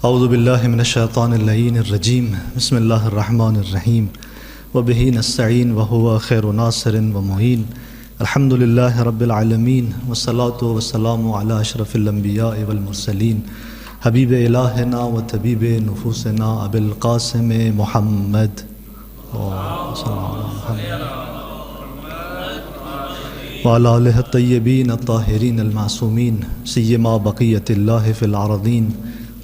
اعوذ باللہ من الشیطان اللعین الرجیم بسم اللہ الرحمن الرحیم وبہ نستعین وہو خیر ناصر ومعین الحمد للہ رب العالمین والصلاة والسلام علی اشرف الانبیاء والمرسلین حبیب الہنا و طبیب نفوسنا ابی القاسم محمد وعلی آلہ الطیبین الطاہرین المعصومین سیما بقیت اللہ فی العرضین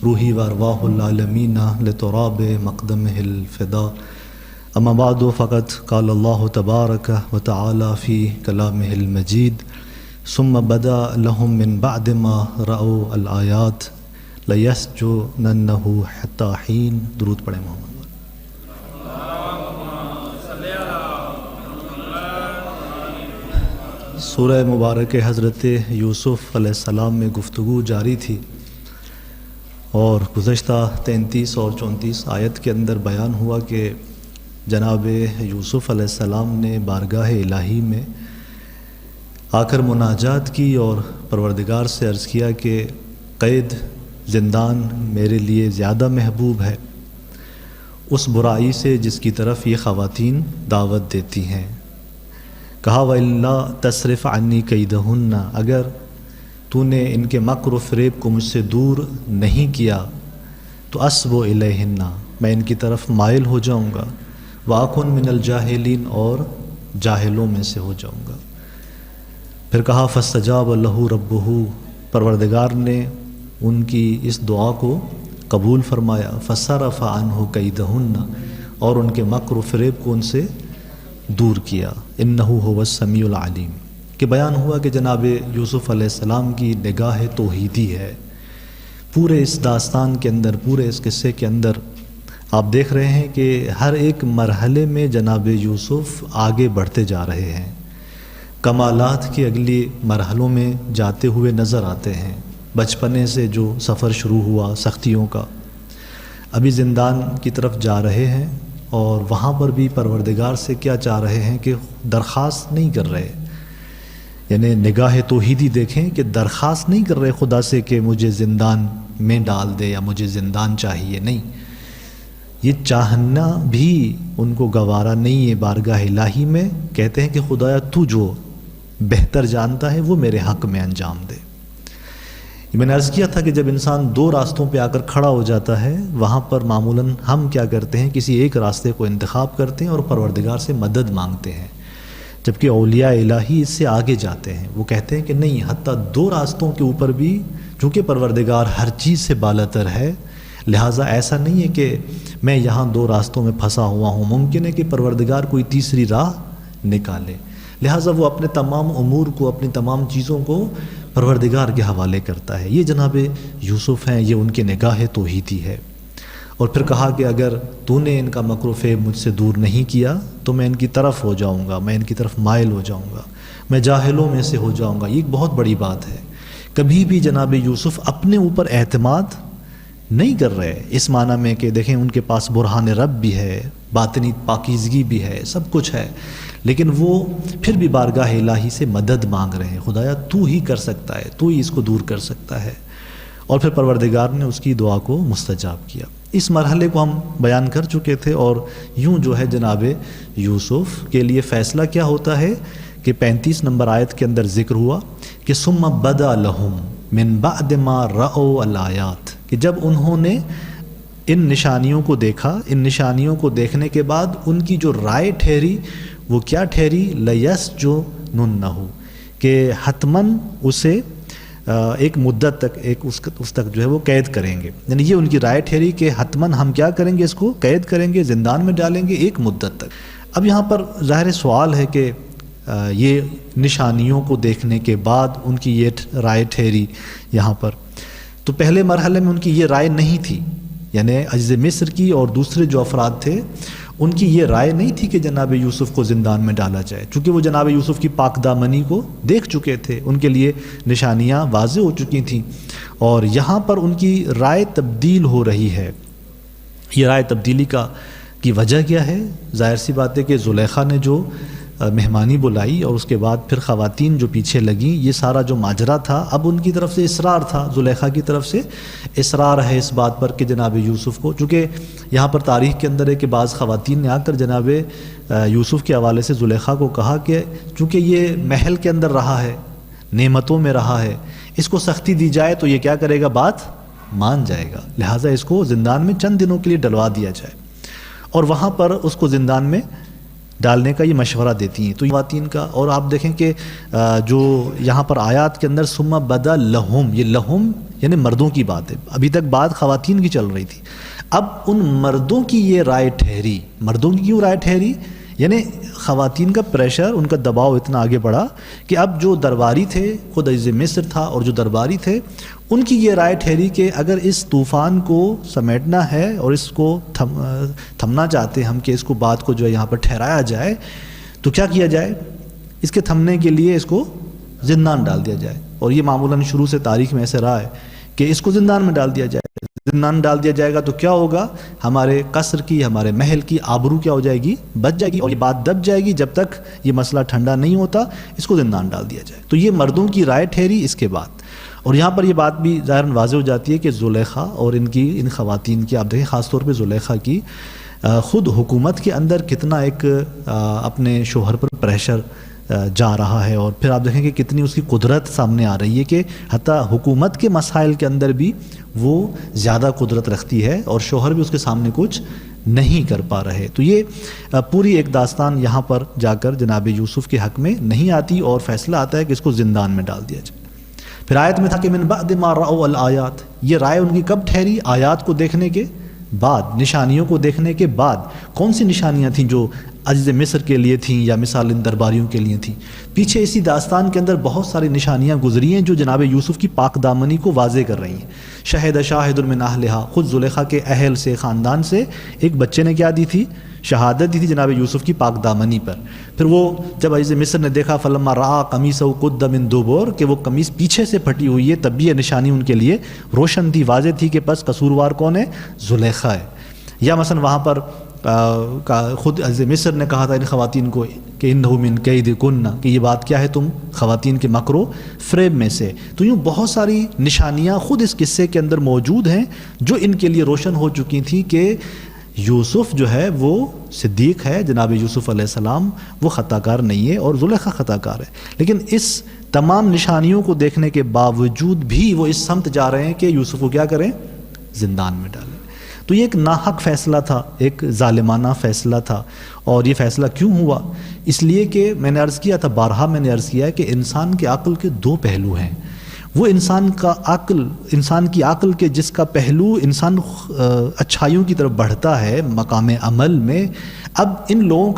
روحی و ارواح العالمین لتراب مقدمہ الفدا اما بعد فقط قال اللہ تبارک و تعالی فی کلامہ المجید ثم بدا لهم من بعد ما رأوا الآیات لیسجننہ حتی حین. درود پڑھیں محمد. سورہ مبارک حضرت یوسف علیہ السلام میں گفتگو جاری تھی اور گزشتہ 33 اور 34 آیت کے اندر بیان ہوا کہ جناب یوسف علیہ السلام نے بارگاہ الہی میں آ کر مناجات کی اور پروردگار سے عرض کیا کہ قید زندان میرے لیے زیادہ محبوب ہے اس برائی سے جس کی طرف یہ خواتین دعوت دیتی ہیں. کہا وَإِلَّا تَصْرِفْ عَنِّي كَيْدَهُنَّ، اگر تو نے ان کے مکر و فریب کو مجھ سے دور نہیں کیا تو اصب الیہن، میں ان کی طرف مائل ہو جاؤں گا، واکن من الجاہلین، اور جاہلوں میں سے ہو جاؤں گا. پھر کہا فاستجاب لہ ربہ، پروردگار نے ان کی اس دعا کو قبول فرمایا. فصرف عنہ کیدہن، اور ان کے مکر و فریب کو ان سے دور کیا. انہ هو السمیع العلیم. کہ بیان ہوا کہ جناب یوسف علیہ السلام کی نگاہ توحیدی ہے. پورے اس داستان کے اندر، پورے اس قصے کے اندر آپ دیکھ رہے ہیں کہ ہر ایک مرحلے میں جناب یوسف آگے بڑھتے جا رہے ہیں، کمالات کے اگلی مرحلوں میں جاتے ہوئے نظر آتے ہیں. بچپنے سے جو سفر شروع ہوا سختیوں کا، ابھی زندان کی طرف جا رہے ہیں اور وہاں پر بھی پروردگار سے کیا چاہ رہے ہیں کہ درخواست نہیں کر رہے، یعنی نگاہ توحیدی دیکھیں کہ درخواست نہیں کر رہے خدا سے کہ مجھے زندان میں ڈال دے یا مجھے زندان چاہیے. نہیں، یہ چاہنا بھی ان کو گوارا نہیں ہے. بارگاہ الہی میں کہتے ہیں کہ خدایا تو جو بہتر جانتا ہے وہ میرے حق میں انجام دے. میں نے عرض کیا تھا کہ جب انسان دو راستوں پہ آ کر کھڑا ہو جاتا ہے، وہاں پر معمولاً ہم کیا کرتے ہیں، کسی ایک راستے کو انتخاب کرتے ہیں اور پروردگار سے مدد مانگتے ہیں، جبکہ اولیاء الہی اس سے آگے جاتے ہیں. وہ کہتے ہیں کہ نہیں، حتیٰ دو راستوں کے اوپر بھی چونکہ پروردگار ہر چیز سے بالاتر ہے، لہٰذا ایسا نہیں ہے کہ میں یہاں دو راستوں میں پھنسا ہوا ہوں، ممکن ہے کہ پروردگار کوئی تیسری راہ نکالے. لہٰذا وہ اپنے تمام امور کو، اپنی تمام چیزوں کو پروردگار کے حوالے کرتا ہے. یہ جناب یوسف ہیں، یہ ان کی نگاہ توحیدی ہے. اور پھر کہا کہ اگر تو نے ان کا مکر و فریب مجھ سے دور نہیں کیا تو میں ان کی طرف ہو جاؤں گا، میں ان کی طرف مائل ہو جاؤں گا، میں جاہلوں میں سے ہو جاؤں گا. یہ ایک بہت بڑی بات ہے. کبھی بھی جناب یوسف اپنے اوپر اعتماد نہیں کر رہے، اس معنی میں کہ دیکھیں ان کے پاس برہان رب بھی ہے، باطنی پاکیزگی بھی ہے، سب کچھ ہے، لیکن وہ پھر بھی بارگاہ الہی سے مدد مانگ رہے ہیں. خدایا تو ہی کر سکتا ہے، تو ہی اس کو دور کر سکتا ہے. اور پھر پروردگار نے اس کی دعا کو مستجاب کیا. اس مرحلے کو ہم بیان کر چکے تھے. اور یوں جو ہے جناب یوسف کے لیے فیصلہ کیا ہوتا ہے کہ 35 نمبر آیت کے اندر ذکر ہوا کہ ثم بدا لہم من بعد ما رأوا الآیات، کہ جب انہوں نے ان نشانیوں کو دیکھا، ان نشانیوں کو دیکھنے کے بعد ان کی جو رائے ٹھہری وہ کیا ٹھہری، لیسجننہ، کہ حتماً اسے ایک مدت تک، اس تک جو ہے وہ قید کریں گے. یعنی یہ ان کی رائے ٹھہری کہ حتماً ہم کیا کریں گے، اس کو قید کریں گے، زندان میں ڈالیں گے ایک مدت تک. اب یہاں پر ظاہر سوال ہے کہ یہ نشانیوں کو دیکھنے کے بعد ان کی یہ رائے ٹھہری یہاں پر، تو پہلے مرحلے میں ان کی یہ رائے نہیں تھی، یعنی عزیز مصر کی اور دوسرے جو افراد تھے ان کی یہ رائے نہیں تھی کہ جناب یوسف کو زندان میں ڈالا جائے، چونکہ وہ جناب یوسف کی پاک دامنی کو دیکھ چکے تھے، ان کے لیے نشانیاں واضح ہو چکی تھیں. اور یہاں پر ان کی رائے تبدیل ہو رہی ہے. یہ رائے تبدیلی کی وجہ کیا ہے؟ ظاہر سی بات ہے کہ زلیخا نے جو مہمانی بلائی اور اس کے بعد پھر خواتین جو پیچھے لگیں، یہ سارا جو ماجرا تھا اب ان کی طرف سے اصرار تھا، زلیخا کی طرف سے اصرار ہے اس بات پر کہ جناب یوسف کو، چونکہ یہاں پر تاریخ کے اندر ہے کہ بعض خواتین نے آ کر جناب یوسف کے حوالے سے زلیخا کو کہا کہ چونکہ یہ محل کے اندر رہا ہے، نعمتوں میں رہا ہے، اس کو سختی دی جائے تو یہ کیا کرے گا، بات مان جائے گا، لہٰذا اس کو زندان میں چند دنوں کے لیے ڈلوا دیا جائے، اور وہاں پر اس کو زندان میں ڈالنے کا یہ مشورہ دیتی ہیں تو خواتین کا۔ اور آپ دیکھیں کہ جو یہاں پر آیات کے اندر ثم بدا لہم، یہ لہم یعنی مردوں کی بات ہے، ابھی تک بات خواتین کی چل رہی تھی، اب ان مردوں کی یہ رائے ٹھہری۔ مردوں کی کیوں رائے ٹھہری؟ یعنی خواتین کا پریشر، ان کا دباؤ اتنا آگے بڑھا کہ اب جو درباری تھے، خود عزیز مصر تھا اور جو درباری تھے، ان کی یہ رائے ٹھہری کہ اگر اس طوفان کو سمیٹنا ہے اور اس کو تھمنا چاہتے ہیں ہم کہ اس کو بات کو جو ہے یہاں پر ٹھہرایا جائے، تو کیا کیا جائے، اس کے تھمنے کے لیے اس کو زندان ڈال دیا جائے۔ اور یہ معمولاً شروع سے تاریخ میں ایسے رہا ہے کہ اس کو زندان میں ڈال دیا جائے، زندان ڈال دیا جائے گا تو کیا ہوگا، ہمارے قصر کی، ہمارے محل کی آبرو کیا ہو جائے گی، بچ جائے گی، اور یہ بات دب جائے گی جب تک یہ مسئلہ ٹھنڈا نہیں ہوتا، اس کو زندان ڈال دیا جائے۔ تو یہ مردوں کی رائے ٹھہری اس کے بعد۔ اور یہاں پر یہ بات بھی ظاہراً واضح ہو جاتی ہے کہ زلیخا اور ان خواتین کی، آپ دیکھیں خاص طور پہ زلیخا کی خود حکومت کے اندر کتنا ایک اپنے شوہر پر پریشر جا رہا ہے، اور پھر آپ دیکھیں کہ کتنی اس کی قدرت سامنے آ رہی ہے کہ حتیٰ حکومت کے مسائل کے اندر بھی وہ زیادہ قدرت رکھتی ہے اور شوہر بھی اس کے سامنے کچھ نہیں کر پا رہے۔ تو یہ پوری ایک داستان یہاں پر جا کر جناب یوسف کے حق میں نہیں آتی اور فیصلہ آتا ہے کہ اس کو زندان میں ڈال دیا جائے۔ پھر آیت میں تھا کہ من بعد ما رأوا الآیات، یہ رائے ان کی کب ٹھہری، آیات کو دیکھنے کے بعد، نشانیوں کو دیکھنے کے بعد۔ کون سی نشانیاں تھیں جو عزیز مصر کے لیے تھیں یا مثال ان درباریوں کے لیے تھیں؟ پیچھے اسی داستان کے اندر بہت ساری نشانیاں گزری ہیں جو جناب یوسف کی پاک دامنی کو واضح کر رہی ہیں۔ شہد شاہد من اہلہا، خود زلیخا کے اہل سے، خاندان سے ایک بچے نے کیا دی تھی، شہادت دی تھی جناب یوسف کی پاک دامنی پر۔ پھر وہ جب عزیز مصر نے دیکھا فلما رأى قمیصہ قد من دبر، کہ وہ قمیص پیچھے سے پھٹی ہوئی ہے، تب بھی یہ نشانی ان کے لیے روشن تھی، واضح تھی کہ پس قصوروار کون ہے، زلیخا ہے۔ یا مثلا وہاں پر خود عزیز مصر نے کہا تھا ان خواتین کو کہ انہ من کیدکن، کہ یہ بات کیا ہے تم خواتین کے مکر و فریب میں سے۔ تو یوں بہت ساری نشانیاں خود اس قصے کے اندر موجود ہیں جو ان کے لیے روشن ہو چکی تھیں کہ یوسف جو ہے وہ صدیق ہے، جناب یوسف علیہ السلام وہ خطا کار نہیں ہے اور زلیخا خطا کار ہے۔ لیکن اس تمام نشانیوں کو دیکھنے کے باوجود بھی وہ اس سمت جا رہے ہیں کہ یوسف کو کیا کریں، زندان میں ڈالیں۔ تو یہ ایک ناحق فیصلہ تھا، ایک ظالمانہ فیصلہ تھا۔ اور یہ فیصلہ کیوں ہوا؟ اس لیے کہ میں نے عرض کیا تھا، بارہا میں نے عرض کیا ہے کہ انسان کے عقل کے دو پہلو ہیں۔ وہ انسان کی عقل کے جس کا پہلو انسان اچھائیوں کی طرف بڑھتا ہے مقام عمل میں، اب ان لوگوں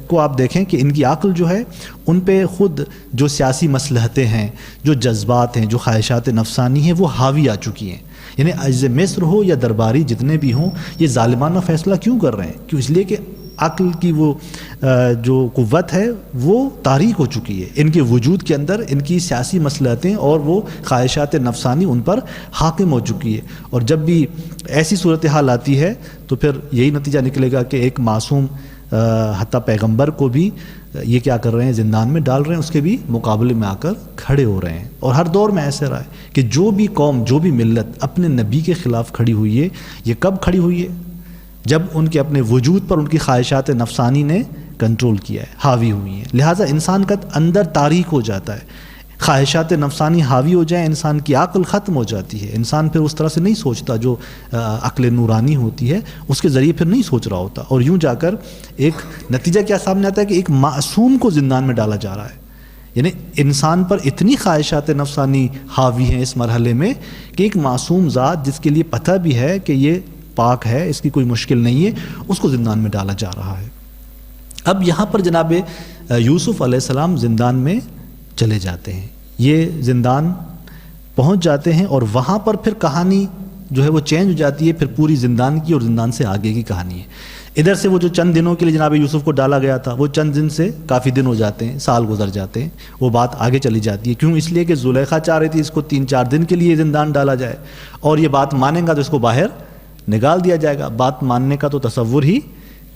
کو آپ دیکھیں کہ ان کی عقل جو ہے ان پہ خود جو سیاسی مصلحتیں ہیں، جو جذبات ہیں، جو خواہشات نفسانی ہیں، وہ حاوی آ چکی ہیں۔ یعنی عزیز مصر ہو یا درباری جتنے بھی ہوں، یہ ظالمانہ فیصلہ کیوں کر رہے ہیں؟ کیوں؟ اس لیے کہ عقل کی وہ جو قوت ہے وہ تاریک ہو چکی ہے، ان کے وجود کے اندر ان کی سیاسی مصلحتیں اور وہ خواہشات نفسانی ان پر حاکم ہو چکی ہے۔ اور جب بھی ایسی صورتحال آتی ہے تو پھر یہی نتیجہ نکلے گا کہ ایک معصوم حتیٰ پیغمبر کو بھی یہ کیا کر رہے ہیں، زندان میں ڈال رہے ہیں، اس کے بھی مقابلے میں آ کر کھڑے ہو رہے ہیں۔ اور ہر دور میں ایسے رہا ہے کہ جو بھی قوم، جو بھی ملت اپنے نبی کے خلاف کھڑی ہوئی ہے، یہ کب کھڑی ہوئی ہے؟ جب ان کے اپنے وجود پر ان کی خواہشات نفسانی نے کنٹرول کیا ہے، حاوی ہوئی ہیں۔ لہٰذا انسان کا اندر تاریک ہو جاتا ہے، خواہشات نفسانی حاوی ہو جائیں، انسان کی عقل ختم ہو جاتی ہے، انسان پھر اس طرح سے نہیں سوچتا، جو عقل نورانی ہوتی ہے اس کے ذریعے پھر نہیں سوچ رہا ہوتا، اور یوں جا کر ایک نتیجہ کیا سامنے آتا ہے کہ ایک معصوم کو زندان میں ڈالا جا رہا ہے۔ یعنی انسان پر اتنی خواہشات نفسانی حاوی ہیں اس مرحلے میں کہ ایک معصوم ذات جس کے لیے پتہ بھی ہے کہ یہ پاک ہے، اس کی کوئی مشکل نہیں ہے، اس کو زندان میں ڈالا جا رہا ہے۔ اب یہاں پر جناب یوسف علیہ السلام زندان میں چلے جاتے ہیں، یہ زندان پہنچ جاتے ہیں، اور وہاں پر پھر کہانی جو ہے وہ چینج ہو جاتی ہے، پھر پوری زندان کی اور زندان سے آگے کی کہانی ہے۔ ادھر سے وہ جو چند دنوں کے لیے جناب یوسف کو ڈالا گیا تھا، وہ چند دن سے کافی دن ہو جاتے ہیں، سال گزر جاتے ہیں، وہ بات آگے چلی جاتی ہے۔ کیوں؟ اس لیے کہ زلیخا چاہ رہی تھی اس کو 3-4 دن کے لیے زندان ڈالا جائے، اور یہ بات مانیں گا تو اس کو باہر نکال دیا جائے گا۔ بات ماننے کا تو تصور ہی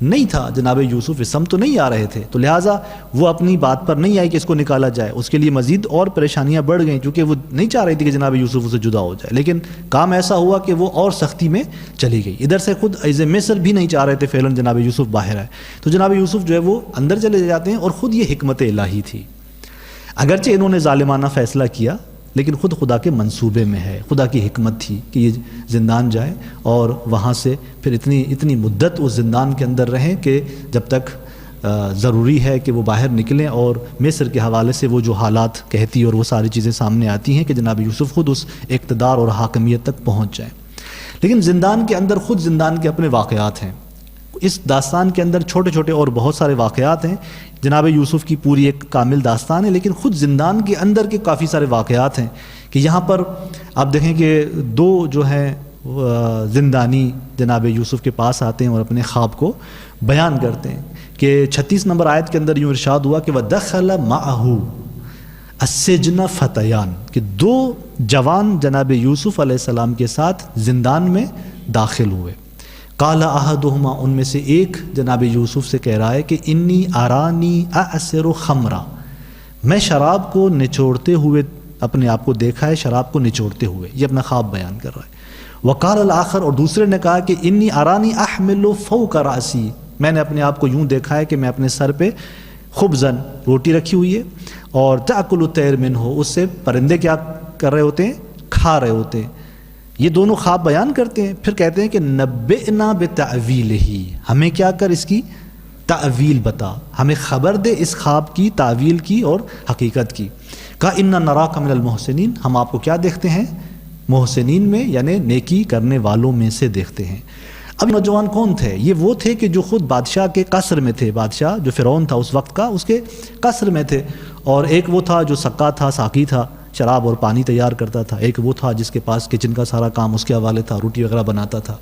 نہیں تھا، جناب یوسف اس سمت تو نہیں آ رہے تھے، تو لہٰذا وہ اپنی بات پر نہیں آئی کہ اس کو نکالا جائے، اس کے لیے مزید اور پریشانیاں بڑھ گئیں، کیونکہ وہ نہیں چاہ رہی تھی کہ جناب یوسف اسے جدا ہو جائے، لیکن کام ایسا ہوا کہ وہ اور سختی میں چلی گئی۔ ادھر سے خود عزیز مصر بھی نہیں چاہ رہے تھے فعلاً جناب یوسف باہر آئے، تو جناب یوسف جو ہے وہ اندر چلے جاتے ہیں، اور خود یہ حکمت الہی تھی، اگرچہ انہوں نے ظالمانہ فیصلہ کیا لیکن خود خدا کے منصوبے میں ہے، خدا کی حکمت تھی کہ یہ زندان جائے اور وہاں سے پھر اتنی مدت اس زندان کے اندر رہیں کہ جب تک ضروری ہے کہ وہ باہر نکلیں، اور مصر کے حوالے سے وہ جو حالات کہتی اور وہ ساری چیزیں سامنے آتی ہیں کہ جناب یوسف خود اس اقتدار اور حاکمیت تک پہنچ جائیں۔ لیکن زندان کے اندر خود زندان کے اپنے واقعات ہیں، اس داستان کے اندر چھوٹے چھوٹے اور بہت سارے واقعات ہیں، جناب یوسف کی پوری ایک کامل داستان ہے، لیکن خود زندان کے اندر کے کافی سارے واقعات ہیں کہ یہاں پر آپ دیکھیں کہ دو جو ہیں زندانی جناب یوسف کے پاس آتے ہیں اور اپنے خواب کو بیان کرتے ہیں کہ 36 نمبر آیت کے اندر یوں ارشاد ہوا کہ وَدَخَلَ مَعَهُ السِّجْنَ فَتَيَانِ، کہ دو جوان جناب یوسف علیہ السلام کے ساتھ زندان میں داخل ہوئے۔ قال احدہما، ان میں سے ایک جناب یوسف سے کہہ رہا ہے کہ انی ارانی اعصر خمرا، میں شراب کو نچوڑتے ہوئے اپنے آپ کو دیکھا ہے، شراب کو نچوڑتے ہوئے، یہ اپنا خواب بیان کر رہا ہے۔ وقال الاخر، اور دوسرے نے کہا کہ انی ارانی احمل فوق راسی، میں نے اپنے آپ کو یوں دیکھا ہے کہ میں اپنے سر پہ خبزن، روٹی رکھی ہوئی ہے، اور تاکل الطیر منہ، اس سے پرندے کیا کر رہے ہوتے ہیں، کھا رہے ہوتے ہیں۔ یہ دونوں خواب بیان کرتے ہیں، پھر کہتے ہیں کہ نبئنا بتعویلہ، ہمیں کیا کر اس کی تعویل بتا، ہمیں خبر دے اس خواب کی تعویل کی اور حقیقت کی۔ کہا انا نراک من المحسنین، ہم آپ کو کیا دیکھتے ہیں، محسنین میں، یعنی نیکی کرنے والوں میں سے دیکھتے ہیں۔ اب نوجوان کون تھے؟ یہ وہ تھے کہ جو خود بادشاہ کے قصر میں تھے، بادشاہ جو فرعون تھا اس وقت کا، اس کے قصر میں تھے، اور ایک وہ تھا جو سقا تھا، ساقی تھا، شراب اور پانی تیار کرتا تھا، ایک وہ تھا جس کے پاس کچن کا سارا کام اس کے حوالے تھا، روٹی وغیرہ بناتا تھا۔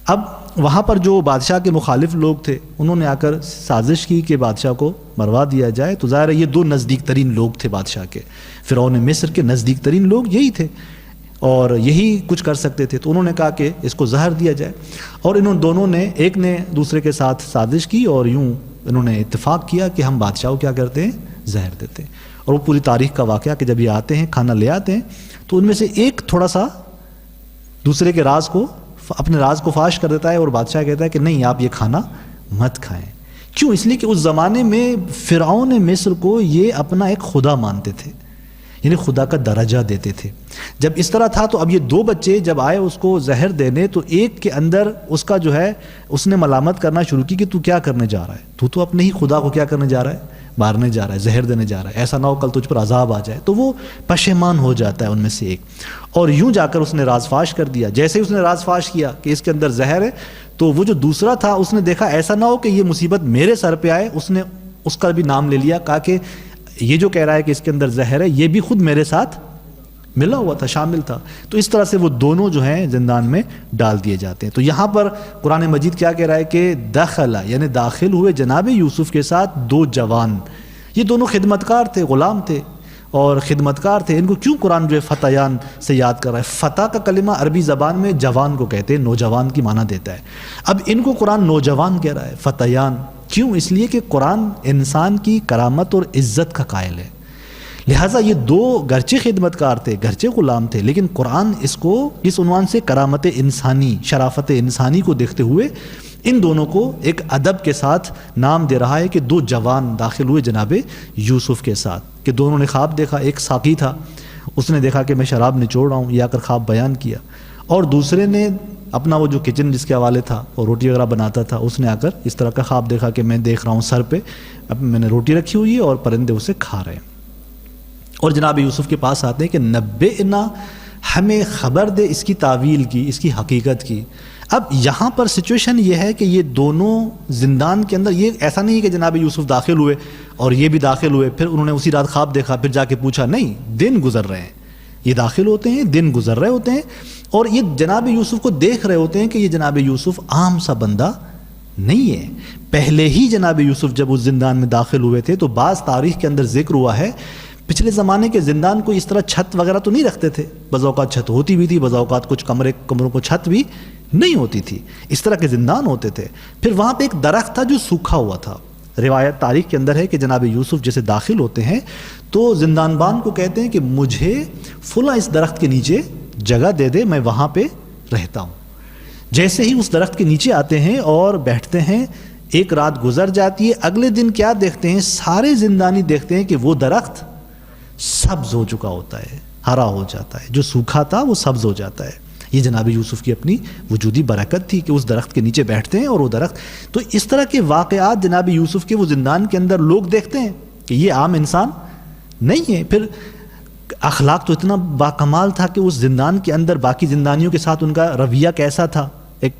اب وہاں پر جو بادشاہ کے مخالف لوگ تھے انہوں نے آ کر سازش کی کہ بادشاہ کو مروا دیا جائے، تو ظاہر ہے یہ دو نزدیک ترین لوگ تھے بادشاہ کے، فرعون مصر کے نزدیک ترین لوگ یہی تھے اور یہی کچھ کر سکتے تھے، تو انہوں نے کہا کہ اس کو زہر دیا جائے، اور انہوں دونوں نے، ایک نے دوسرے کے ساتھ سازش کی اور یوں انہوں نے اتفاق کیا کہ ہم بادشاہ کو کیا کرتے ہیں، زہر دیتے ہیں۔ اور وہ پوری تاریخ کا واقعہ کہ جب یہ آتے ہیں کھانا لے آتے ہیں تو ان میں سے ایک تھوڑا سا دوسرے کے راز کو، اپنے راز کو فاش کر دیتا ہے، اور بادشاہ کہتا ہے کہ نہیں آپ یہ کھانا مت کھائیں۔ کیوں؟ اس لیے کہ اس زمانے میں فرعون مصر کو یہ اپنا ایک خدا مانتے تھے، یعنی خدا کا درجہ دیتے تھے۔ جب اس طرح تھا تو اب یہ دو بچے جب آئے اس کو زہر دینے، تو ایک کے اندر اس کا جو ہے اس نے ملامت کرنا شروع کی کہ تو کیا کرنے جا رہا ہے، تو اپنے ہی خدا کو کیا کرنے جا رہا ہے، مارنے جا رہا ہے، زہر دینے جا رہا ہے، ایسا نہ ہو کل تجھ پر عذاب آ جائے۔ تو وہ پشیمان ہو جاتا ہے ان میں سے ایک، اور یوں جا کر اس نے راز فاش کر دیا۔ جیسے ہی اس نے راز فاش کیا کہ اس کے اندر زہر ہے، تو وہ جو دوسرا تھا اس نے دیکھا ایسا نہ ہو کہ یہ مصیبت میرے سر پہ آئے، اس نے اس کا بھی نام لے لیا، کہا کہ یہ جو کہہ رہا ہے کہ اس کے اندر زہر ہے یہ بھی خود میرے ساتھ ملا ہوا تھا، شامل تھا۔ تو اس طرح سے وہ دونوں جو ہیں زندان میں ڈال دیے جاتے ہیں۔ تو یہاں پر قرآن مجید کیا کہہ رہا ہے کہ دخل، یعنی داخل ہوئے جناب یوسف کے ساتھ دو جوان، یہ دونوں خدمتکار تھے، غلام تھے اور خدمتکار تھے۔ ان کو کیوں قرآن جو ہے فتیان سے یاد کر رہا ہے؟ فتح کا کلمہ عربی زبان میں جوان کو کہتے ہیں، نوجوان کی معنی دیتا ہے۔ اب ان کو قرآن نوجوان کہہ رہا ہے، فتیان، کیوں؟ اس لیے کہ قرآن انسان کی کرامت اور عزت کا قائل ہے، لہٰذا یہ دو گرچہ خدمتکار تھے، گرچہ غلام تھے، لیکن قرآن اس کو اس عنوان سے کرامت انسانی، شرافت انسانی کو دیکھتے ہوئے ان دونوں کو ایک ادب کے ساتھ نام دے رہا ہے کہ دو جوان داخل ہوئے جناب یوسف کے ساتھ، کہ دونوں نے خواب دیکھا۔ ایک ساقی تھا، اس نے دیکھا کہ میں شراب نچوڑ رہا ہوں، یہ آ کر خواب بیان کیا، اور دوسرے نے اپنا وہ جو کچن جس کے حوالے تھا اور روٹی وغیرہ بناتا تھا، اس نے آ کر اس طرح کا خواب دیکھا کہ میں دیکھ رہا ہوں سر پہ اب میں نے روٹی رکھی ہوئی ہے اور پرندے اسے کھا رہے ہیں، اور جناب یوسف کے پاس آتے ہیں کہ نبئنا، ہمیں خبر دے اس کی تعویل کی، اس کی حقیقت کی۔ اب یہاں پر سچویشن یہ ہے کہ یہ دونوں زندان کے اندر، یہ ایسا نہیں کہ جناب یوسف داخل ہوئے اور یہ بھی داخل ہوئے، پھر انہوں نے اسی رات خواب دیکھا پھر جا کے پوچھا، نہیں، دن گزر رہے ہیں، یہ داخل ہوتے ہیں، دن گزر رہے ہوتے ہیں، اور یہ جناب یوسف کو دیکھ رہے ہوتے ہیں کہ یہ جناب یوسف عام سا بندہ نہیں ہے۔ پہلے ہی جناب یوسف جب اس زندان میں داخل ہوئے تھے تو بعض تاریخ کے اندر ذکر ہوا ہے، پچھلے زمانے کے زندان کو اس طرح چھت وغیرہ تو نہیں رکھتے تھے، بعض اوقات چھت ہوتی بھی تھی، بعض اوقات کچھ کمروں کو چھت بھی نہیں ہوتی تھی، اس طرح کے زندان ہوتے تھے۔ پھر وہاں پہ ایک درخت تھا جو سوکھا ہوا تھا۔ روایت تاریخ کے اندر ہے کہ جناب یوسف جیسے داخل ہوتے ہیں تو زندان بان کو کہتے ہیں کہ مجھے فلاں اس درخت کے نیچے جگہ دے دے، میں وہاں پہ رہتا ہوں۔ جیسے ہی اس درخت کے نیچے آتے ہیں اور بیٹھتے ہیں، ایک رات گزر جاتی ہے، اگلے دن کیا دیکھتے ہیں، سارے زندانی دیکھتے ہیں کہ وہ درخت سبز ہو چکا ہوتا ہے، ہرا ہو جاتا ہے، جو سوکھا تھا وہ سبز ہو جاتا ہے۔ یہ جناب یوسف کی اپنی وجودی برکت تھی کہ اس درخت کے نیچے بیٹھتے ہیں اور وہ درخت۔ تو اس طرح کے واقعات جناب یوسف کے وہ زندان کے اندر لوگ دیکھتے ہیں کہ یہ عام انسان نہیں ہے۔ پھر اخلاق تو اتنا باکمال تھا کہ اس زندان کے اندر باقی زندانیوں کے ساتھ ان کا رویہ کیسا تھا، ایک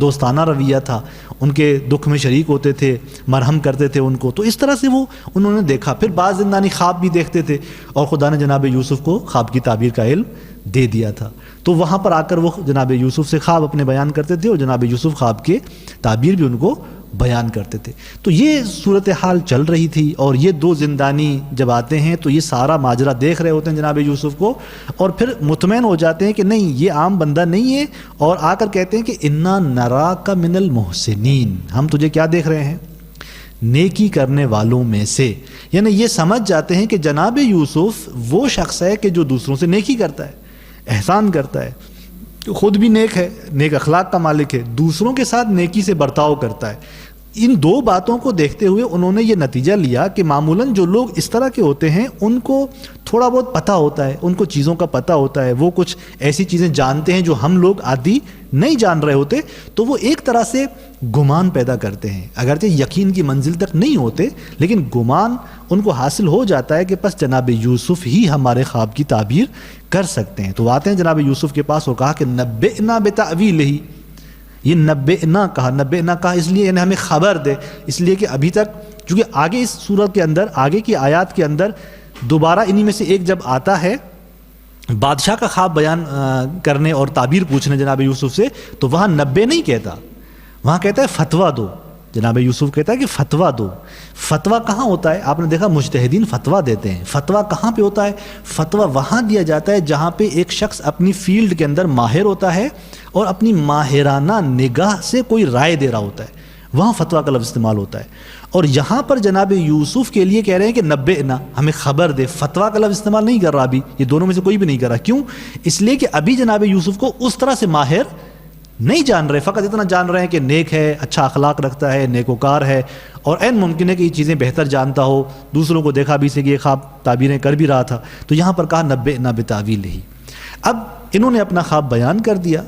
دوستانہ رویہ تھا، ان کے دکھ میں شریک ہوتے تھے، مرہم کرتے تھے ان کو۔ تو اس طرح سے وہ انہوں نے دیکھا۔ پھر بعض زندانی خواب بھی دیکھتے تھے اور خدا نے جناب یوسف کو خواب کی تعبیر کا علم دے دیا تھا، تو وہاں پر آ کر وہ جناب یوسف سے خواب اپنے بیان کرتے تھے اور جناب یوسف خواب کے تعبیر بھی ان کو بیان کرتے تھے۔ تو یہ صورتحال چل رہی تھی، اور یہ دو زندانی جب آتے ہیں تو یہ سارا ماجرا دیکھ رہے ہوتے ہیں جناب یوسف کو، اور پھر مطمئن ہو جاتے ہیں کہ نہیں یہ عام بندہ نہیں ہے، اور آ کر کہتے ہیں کہ انا نراک من المحسنین، ہم تجھے کیا دیکھ رہے ہیں، نیکی کرنے والوں میں سے۔ یعنی یہ سمجھ جاتے ہیں کہ جناب یوسف وہ شخص ہے کہ جو دوسروں سے نیکی کرتا ہے، احسان کرتا ہے، خود بھی نیک ہے، نیک اخلاق کا مالک ہے، دوسروں کے ساتھ نیکی سے برتاؤ کرتا ہے۔ ان دو باتوں کو دیکھتے ہوئے انہوں نے یہ نتیجہ لیا کہ معمولاً جو لوگ اس طرح کے ہوتے ہیں ان کو تھوڑا بہت پتہ ہوتا ہے، ان کو چیزوں کا پتہ ہوتا ہے، وہ کچھ ایسی چیزیں جانتے ہیں جو ہم لوگ عادی نہیں جان رہے ہوتے، تو وہ ایک طرح سے گمان پیدا کرتے ہیں، اگرچہ یقین کی منزل تک نہیں ہوتے، لیکن گمان ان کو حاصل ہو جاتا ہے کہ بس جناب یوسف ہی ہمارے خواب کی تعبیر کر سکتے ہیں۔ تو آتے ہیں جناب یوسف کے پاس اور کہا کہ نبئنا بتأویلہ، یہ نبئنا کہا اس لیے یعنی ہمیں خبر دے، اس لیے کہ ابھی تک چونکہ آگے اس سورت کے اندر، آگے کی آیات کے اندر دوبارہ انہی میں سے ایک جب آتا ہے بادشاہ کا خواب بیان کرنے اور تعبیر پوچھنے جناب یوسف سے، تو وہاں نبے نہیں کہتا، وہاں کہتا ہے فتویٰ دو۔ جناب یوسف کہتا ہے کہ فتویٰ دو۔ فتویٰ کہاں ہوتا ہے؟ آپ نے دیکھا مجتہدین فتویٰ دیتے ہیں، فتویٰ کہاں پہ ہوتا ہے؟ فتویٰ وہاں دیا جاتا ہے جہاں پہ ایک شخص اپنی فیلڈ کے اندر ماہر ہوتا ہے اور اپنی ماہرانہ نگاہ سے کوئی رائے دے رہا ہوتا ہے، وہاں فتویٰ کا لفظ استعمال ہوتا ہے۔ اور یہاں پر جناب یوسف کے لیے کہہ رہے ہیں کہ نبئنا، ہمیں خبر دے، فتویٰ کا لفظ استعمال نہیں کر رہا ابھی، یہ دونوں میں سے کوئی بھی نہیں کر رہا۔ کیوں؟ اس لیے کہ ابھی جناب یوسف کو اس طرح سے ماہر نہیں جان رہے، فقط اتنا جان رہے ہیں کہ نیک ہے، اچھا اخلاق رکھتا ہے، نیکوکار ہے، اور عین ممکن ہے کہ یہ چیزیں بہتر جانتا ہو، دوسروں کو دیکھا بھی سے کہ یہ خواب تعبیریں کر بھی رہا تھا۔ تو یہاں پر کہا نبئنا بتأویلہ۔ اب انہوں نے اپنا خواب بیان کر دیا۔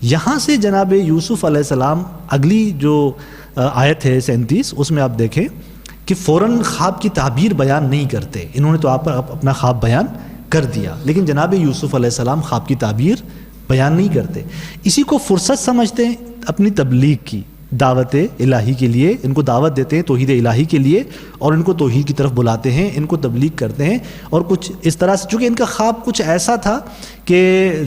یہاں سے جناب یوسف علیہ السلام اگلی جو آیت ہے 37، اس میں آپ دیکھیں کہ فوراً خواب کی تعبیر بیان نہیں کرتے، انہوں نے تو آپ پر اپنا خواب بیان کر دیا، لیکن جناب یوسف علیہ السلام خواب کی تعبیر بیان نہیں کرتے۔ اسی کو فرصت سمجھتے ہیں اپنی تبلیغ کی، دعوت الہی کے لیے، ان کو دعوت دیتے ہیں توحید الہی کے لیے، اور ان کو توحید کی طرف بلاتے ہیں، ان کو تبلیغ کرتے ہیں، اور کچھ اس طرح سے چونکہ ان کا خواب کچھ ایسا تھا کہ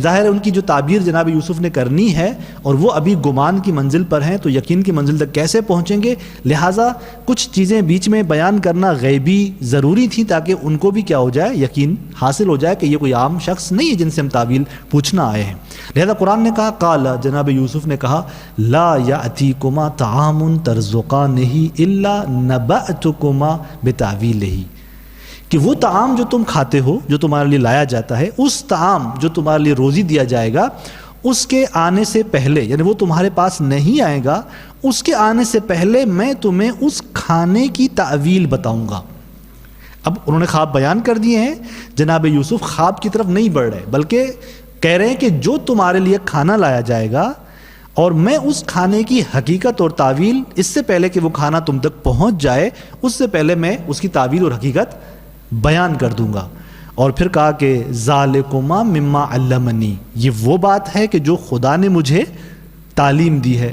ظاہر ہے ان کی جو تعبیر جناب یوسف نے کرنی ہے اور وہ ابھی گمان کی منزل پر ہیں، تو یقین کی منزل تک کیسے پہنچیں گے، لہٰذا کچھ چیزیں بیچ میں بیان کرنا غیبی ضروری تھی تاکہ ان کو بھی کیا ہو جائے، یقین حاصل ہو جائے کہ یہ کوئی عام شخص نہیں ہے جن سے ہم تعویل پوچھنا آئے ہیں۔ لہذا قرآن نے کہا، قال، جناب یوسف نے کہا، لا یأتیکما طعام ترزقانہ الا نبأتکما بتأویلہ، کہ وہ طعام جو تم کھاتے ہو، جو تمہارے لیے لایا جاتا ہے، اس طعام جو تمہارے لیے روزی دیا جائے گا، اس کے آنے سے پہلے، یعنی وہ تمہارے پاس نہیں آئے گا، اس کے آنے سے پہلے میں تمہیں اس کھانے کی تعویل بتاؤں گا۔ اب انہوں نے خواب بیان کر دیے ہیں، جناب یوسف خواب کی طرف نہیں بڑھ رہے، بلکہ کہہ رہے ہیں کہ جو تمہارے لیے کھانا لایا جائے گا اور میں اس کھانے کی حقیقت اور تعویل، اس سے پہلے کہ وہ کھانا تم تک پہنچ جائے، اس سے پہلے میں اس کی تعویل اور حقیقت بیان کر دوں گا۔ اور پھر کہا کہ ذالکما مما علمنی، یہ وہ بات ہے کہ جو خدا نے مجھے تعلیم دی ہے۔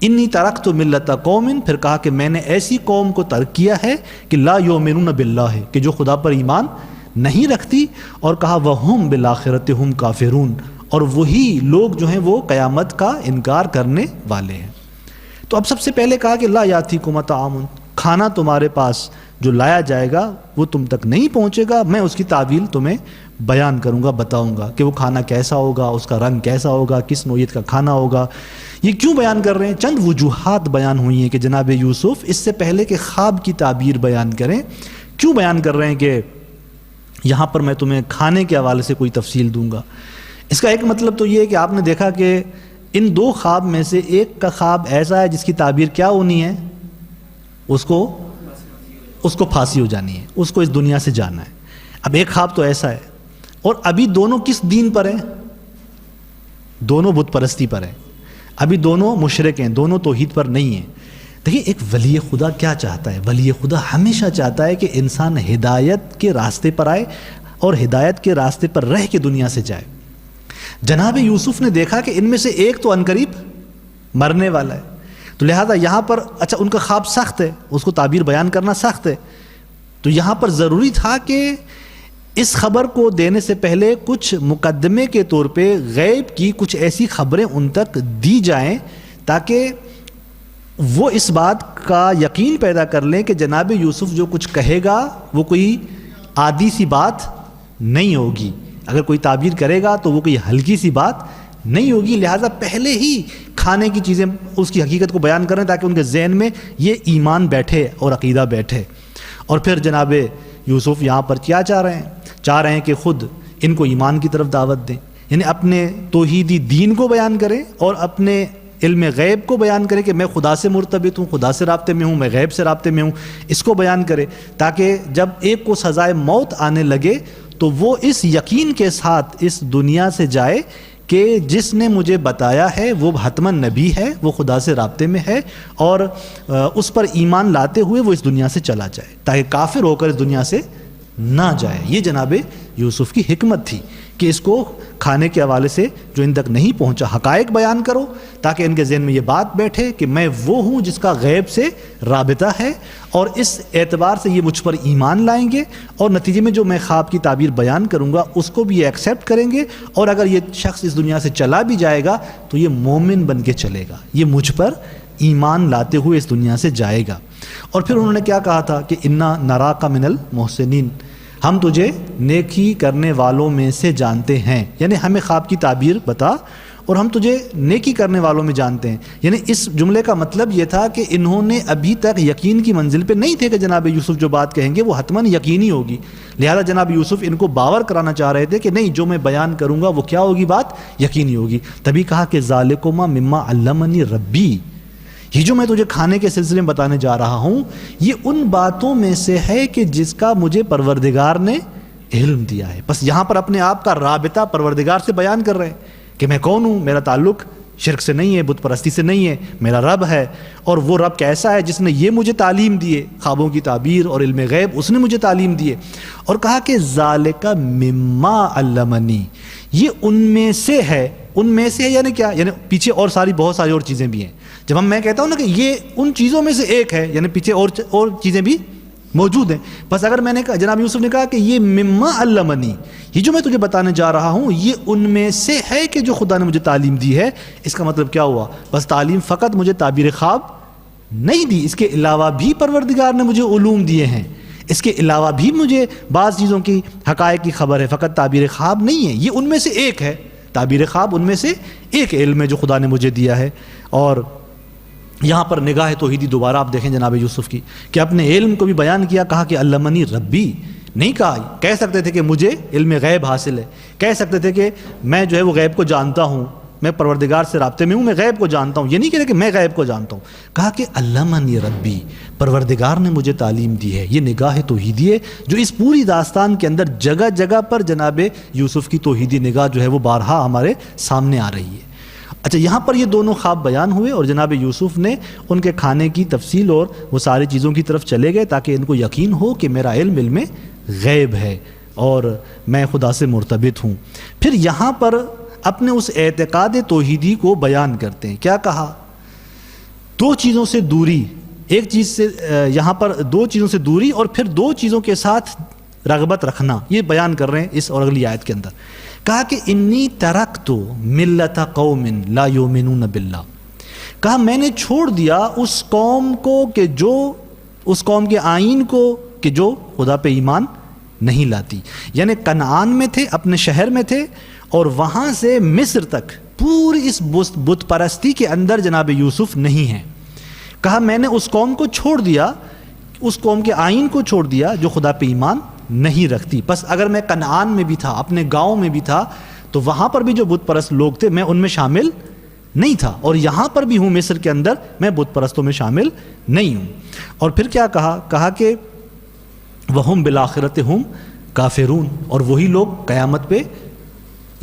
انی ترکت ملت قوم، پھر کہا کہ میں نے ایسی قوم کو ترک کیا ہے کہ لا یؤمنون باللہ، کہ جو خدا پر ایمان نہیں رکھتی، اور کہا وہم بالآخرۃ ہم کافرون، اور وہی لوگ جو ہیں وہ قیامت کا انکار کرنے والے ہیں۔ تو اب سب سے پہلے کہا کہ لا یاتیکما طعام، کھانا تمہارے پاس جو لایا جائے گا وہ تم تک نہیں پہنچے گا، میں اس کی تعویل تمہیں بیان کروں گا، بتاؤں گا کہ وہ کھانا کیسا ہوگا، اس کا رنگ کیسا ہوگا، کس نوعیت کا کھانا ہوگا۔ یہ کیوں بیان کر رہے ہیں؟ چند وجوہات بیان ہوئی ہیں کہ جناب یوسف اس سے پہلے کہ خواب کی تعبیر بیان کریں، کیوں بیان کر رہے ہیں کہ یہاں پر میں تمہیں کھانے کے حوالے سے کوئی تفصیل دوں گا۔ اس کا ایک مطلب تو یہ ہے کہ آپ نے دیکھا کہ ان دو خواب میں سے ایک کا خواب ایسا ہے جس کی تعبیر کیا ہونی ہے، اس کو پھانسی ہو جانی ہے، اس کو اس دنیا سے جانا ہے۔ اب ایک خواب تو ایسا ہے، اور ابھی دونوں کس دین پر ہیں؟ دونوں بت پرستی پر ہیں، ابھی دونوں مشرک ہیں، دونوں توحید پر نہیں ہیں۔ دیکھیں ایک ولی خدا کیا چاہتا ہے؟ ولی خدا ہمیشہ چاہتا ہے کہ انسان ہدایت کے راستے پر آئے اور ہدایت کے راستے پر رہ کے دنیا سے جائے۔ جناب یوسف نے دیکھا کہ ان میں سے ایک تو عنقریب مرنے والا ہے، تو لہذا یہاں پر اچھا ان کا خواب سخت ہے، اس کو تعبیر بیان کرنا سخت ہے، تو یہاں پر ضروری تھا کہ اس خبر کو دینے سے پہلے کچھ مقدمے کے طور پہ غیب کی کچھ ایسی خبریں ان تک دی جائیں تاکہ وہ اس بات کا یقین پیدا کر لیں کہ جناب یوسف جو کچھ کہے گا وہ کوئی عادی سی بات نہیں ہوگی، اگر کوئی تعبیر کرے گا تو وہ کوئی ہلکی سی بات نہیں ہوگی، لہٰذا پہلے ہی کھانے کی چیزیں اس کی حقیقت کو بیان کریں تاکہ ان کے ذہن میں یہ ایمان بیٹھے اور عقیدہ بیٹھے۔ اور پھر جناب یوسف یہاں پر کیا چاہ رہے ہیں کہ خود ان کو ایمان کی طرف دعوت دیں، یعنی اپنے توحیدی دین کو بیان کریں اور اپنے علم غیب کو بیان کریں کہ میں خدا سے مرتبط ہوں، خدا سے رابطے میں ہوں، میں غیب سے رابطے میں ہوں، اس کو بیان کرے تاکہ جب ایک کو سزائے موت آنے لگے تو وہ اس یقین کے ساتھ اس دنیا سے جائے کہ جس نے مجھے بتایا ہے وہ حتماً نبی ہے، وہ خدا سے رابطے میں ہے، اور اس پر ایمان لاتے ہوئے وہ اس دنیا سے چلا جائے تاکہ کافر ہو کر اس دنیا سے نہ جائے۔ یہ جناب یوسف کی حکمت تھی کہ اس کو کھانے کے حوالے سے جو ان تک نہیں پہنچا حقائق بیان کرو تاکہ ان کے ذہن میں یہ بات بیٹھے کہ میں وہ ہوں جس کا غیب سے رابطہ ہے، اور اس اعتبار سے یہ مجھ پر ایمان لائیں گے، اور نتیجے میں جو میں خواب کی تعبیر بیان کروں گا اس کو بھی یہ ایکسیپٹ کریں گے، اور اگر یہ شخص اس دنیا سے چلا بھی جائے گا تو یہ مومن بن کے چلے گا، یہ مجھ پر ایمان لاتے ہوئے اس دنیا سے جائے گا۔ اور پھر انہوں نے کیا کہا تھا کہ انا نراک من المحسنین، ہم تجھے نیکی کرنے والوں میں سے جانتے ہیں، یعنی ہمیں خواب کی تعبیر بتا اور ہم تجھے نیکی کرنے والوں میں جانتے ہیں۔ یعنی اس جملے کا مطلب یہ تھا کہ انہوں نے ابھی تک یقین کی منزل پہ نہیں تھے کہ جناب یوسف جو بات کہیں گے وہ حتماً یقینی ہوگی، لہذا جناب یوسف ان کو باور کرانا چاہ رہے تھے کہ نہیں، جو میں بیان کروں گا وہ کیا ہوگی، بات یقینی ہوگی۔ تبھی کہا کہ ذالکما مما علمنی ربی، یہ جو میں تجھے کھانے کے سلسلے میں بتانے جا رہا ہوں یہ ان باتوں میں سے ہے کہ جس کا مجھے پروردگار نے علم دیا ہے۔ بس یہاں پر اپنے آپ کا رابطہ پروردگار سے بیان کر رہے ہیں کہ میں کون ہوں، میرا تعلق شرک سے نہیں ہے، بت پرستی سے نہیں ہے، میرا رب ہے، اور وہ رب کیسا ہے جس نے یہ مجھے تعلیم دیے، خوابوں کی تعبیر اور علم غیب اس نے مجھے تعلیم دیے۔ اور کہا کہ ذالک مما علمنی، یہ ان میں سے ہے، ان میں سے ہے یعنی کیا، یعنی پیچھے اور بہت ساری اور چیزیں بھی ہیں۔ جب میں کہتا ہوں نا کہ یہ ان چیزوں میں سے ایک ہے، یعنی پیچھے اور چیزیں بھی موجود ہیں۔ بس اگر میں نے کہا، جناب یوسف نے کہا کہ یہ مما علمنی، یہ جو میں تجھے بتانے جا رہا ہوں یہ ان میں سے ہے کہ جو خدا نے مجھے تعلیم دی ہے، اس کا مطلب کیا ہوا؟ بس تعلیم فقط مجھے تعبیر خواب نہیں دی، اس کے علاوہ بھی پروردگار نے مجھے علوم دیے ہیں، اس کے علاوہ بھی مجھے بعض چیزوں کی حقائق کی خبر ہے، فقط تعبیر خواب نہیں ہے، یہ ان میں سے ایک ہے، تعبیر خواب ان میں سے ایک علم ہے جو خدا نے مجھے دیا ہے۔ اور یہاں پر نگاہ توحیدی دوبارہ آپ دیکھیں جناب یوسف کی کہ اپنے علم کو بھی بیان کیا، کہا کہ علمنی ربی، نہیں کہا، کہہ سکتے تھے کہ مجھے علم غیب حاصل ہے، کہہ سکتے تھے کہ میں جو ہے وہ غیب کو جانتا ہوں، میں پروردگار سے رابطے میں ہوں، میں غیب کو جانتا ہوں، یہ نہیں کہہ رہے کہ میں غیب کو جانتا ہوں، کہا کہ علمنی ربی، پروردگار نے مجھے تعلیم دی ہے۔ یہ نگاہ توحیدی ہے جو اس پوری داستان کے اندر جگہ جگہ پر جناب یوسف کی توحیدی نگاہ جو ہے وہ بارہا ہمارے سامنے آ رہی ہے۔ اچھا، یہاں پر یہ دونوں خواب بیان ہوئے اور جناب یوسف نے ان کے کھانے کی تفصیل اور وہ ساری چیزوں کی طرف چلے گئے تاکہ ان کو یقین ہو کہ میرا علم غیب ہے اور میں خدا سے مرتبط ہوں۔ پھر یہاں پر اپنے اس اعتقاد توحیدی کو بیان کرتے ہیں، کیا کہا؟ دو چیزوں سے دوری، ایک چیز سے یہاں پر دو چیزوں سے دوری اور پھر دو چیزوں کے ساتھ رغبت رکھنا، یہ بیان کر رہے ہیں اس اور اگلی آیت کے اندر۔ کہا کہ انی ترکت ملت قوم لا یؤمنون باللہ، کہا میں نے چھوڑ دیا اس قوم کو کہ جو اس قوم کے آئین کو کہ جو خدا پہ ایمان نہیں لاتی. یعنی کنعان میں تھے، اپنے شہر میں تھے، اور وہاں سے مصر تک پوری اس بت پرستی کے اندر جناب یوسف نہیں ہیں. کہا میں نے اس قوم کو چھوڑ دیا، اس قوم کے آئین کو چھوڑ دیا جو خدا پہ ایمان نہیں رکھتی. بس اگر میں کنعان میں بھی تھا، اپنے گاؤں میں بھی تھا، تو وہاں پر بھی جو بت پرست لوگ تھے میں ان میں شامل نہیں تھا، اور یہاں پر بھی ہوں مصر کے اندر میں بت پرستوں میں شامل نہیں ہوں. اور پھر کیا کہا کہ وَهُمْ بِالْآخِرَةِ هُمْ کافرون، اور وہی لوگ قیامت پہ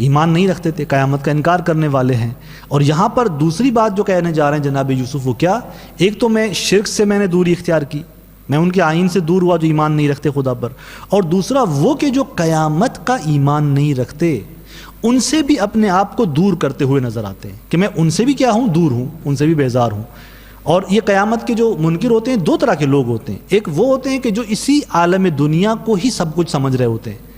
ایمان نہیں رکھتے تھے، قیامت کا انکار کرنے والے ہیں. اور یہاں پر دوسری بات جو کہنے جا رہے ہیں جناب یوسف، وہ کیا؟ ایک تو میں شرک سے میں نے دوری اختیار کی، میں ان کے آئین سے دور ہوا جو ایمان نہیں رکھتے خدا پر، اور دوسرا وہ کہ جو قیامت کا ایمان نہیں رکھتے ان سے بھی اپنے آپ کو دور کرتے ہوئے نظر آتے ہیں کہ میں ان سے بھی کیا ہوں، دور ہوں، ان سے بھی بیزار ہوں. اور یہ قیامت کے جو منکر ہوتے ہیں دو طرح کے لوگ ہوتے ہیں. ایک وہ ہوتے ہیں کہ جو اسی عالم دنیا کو ہی سب کچھ سمجھ رہے ہوتے ہیں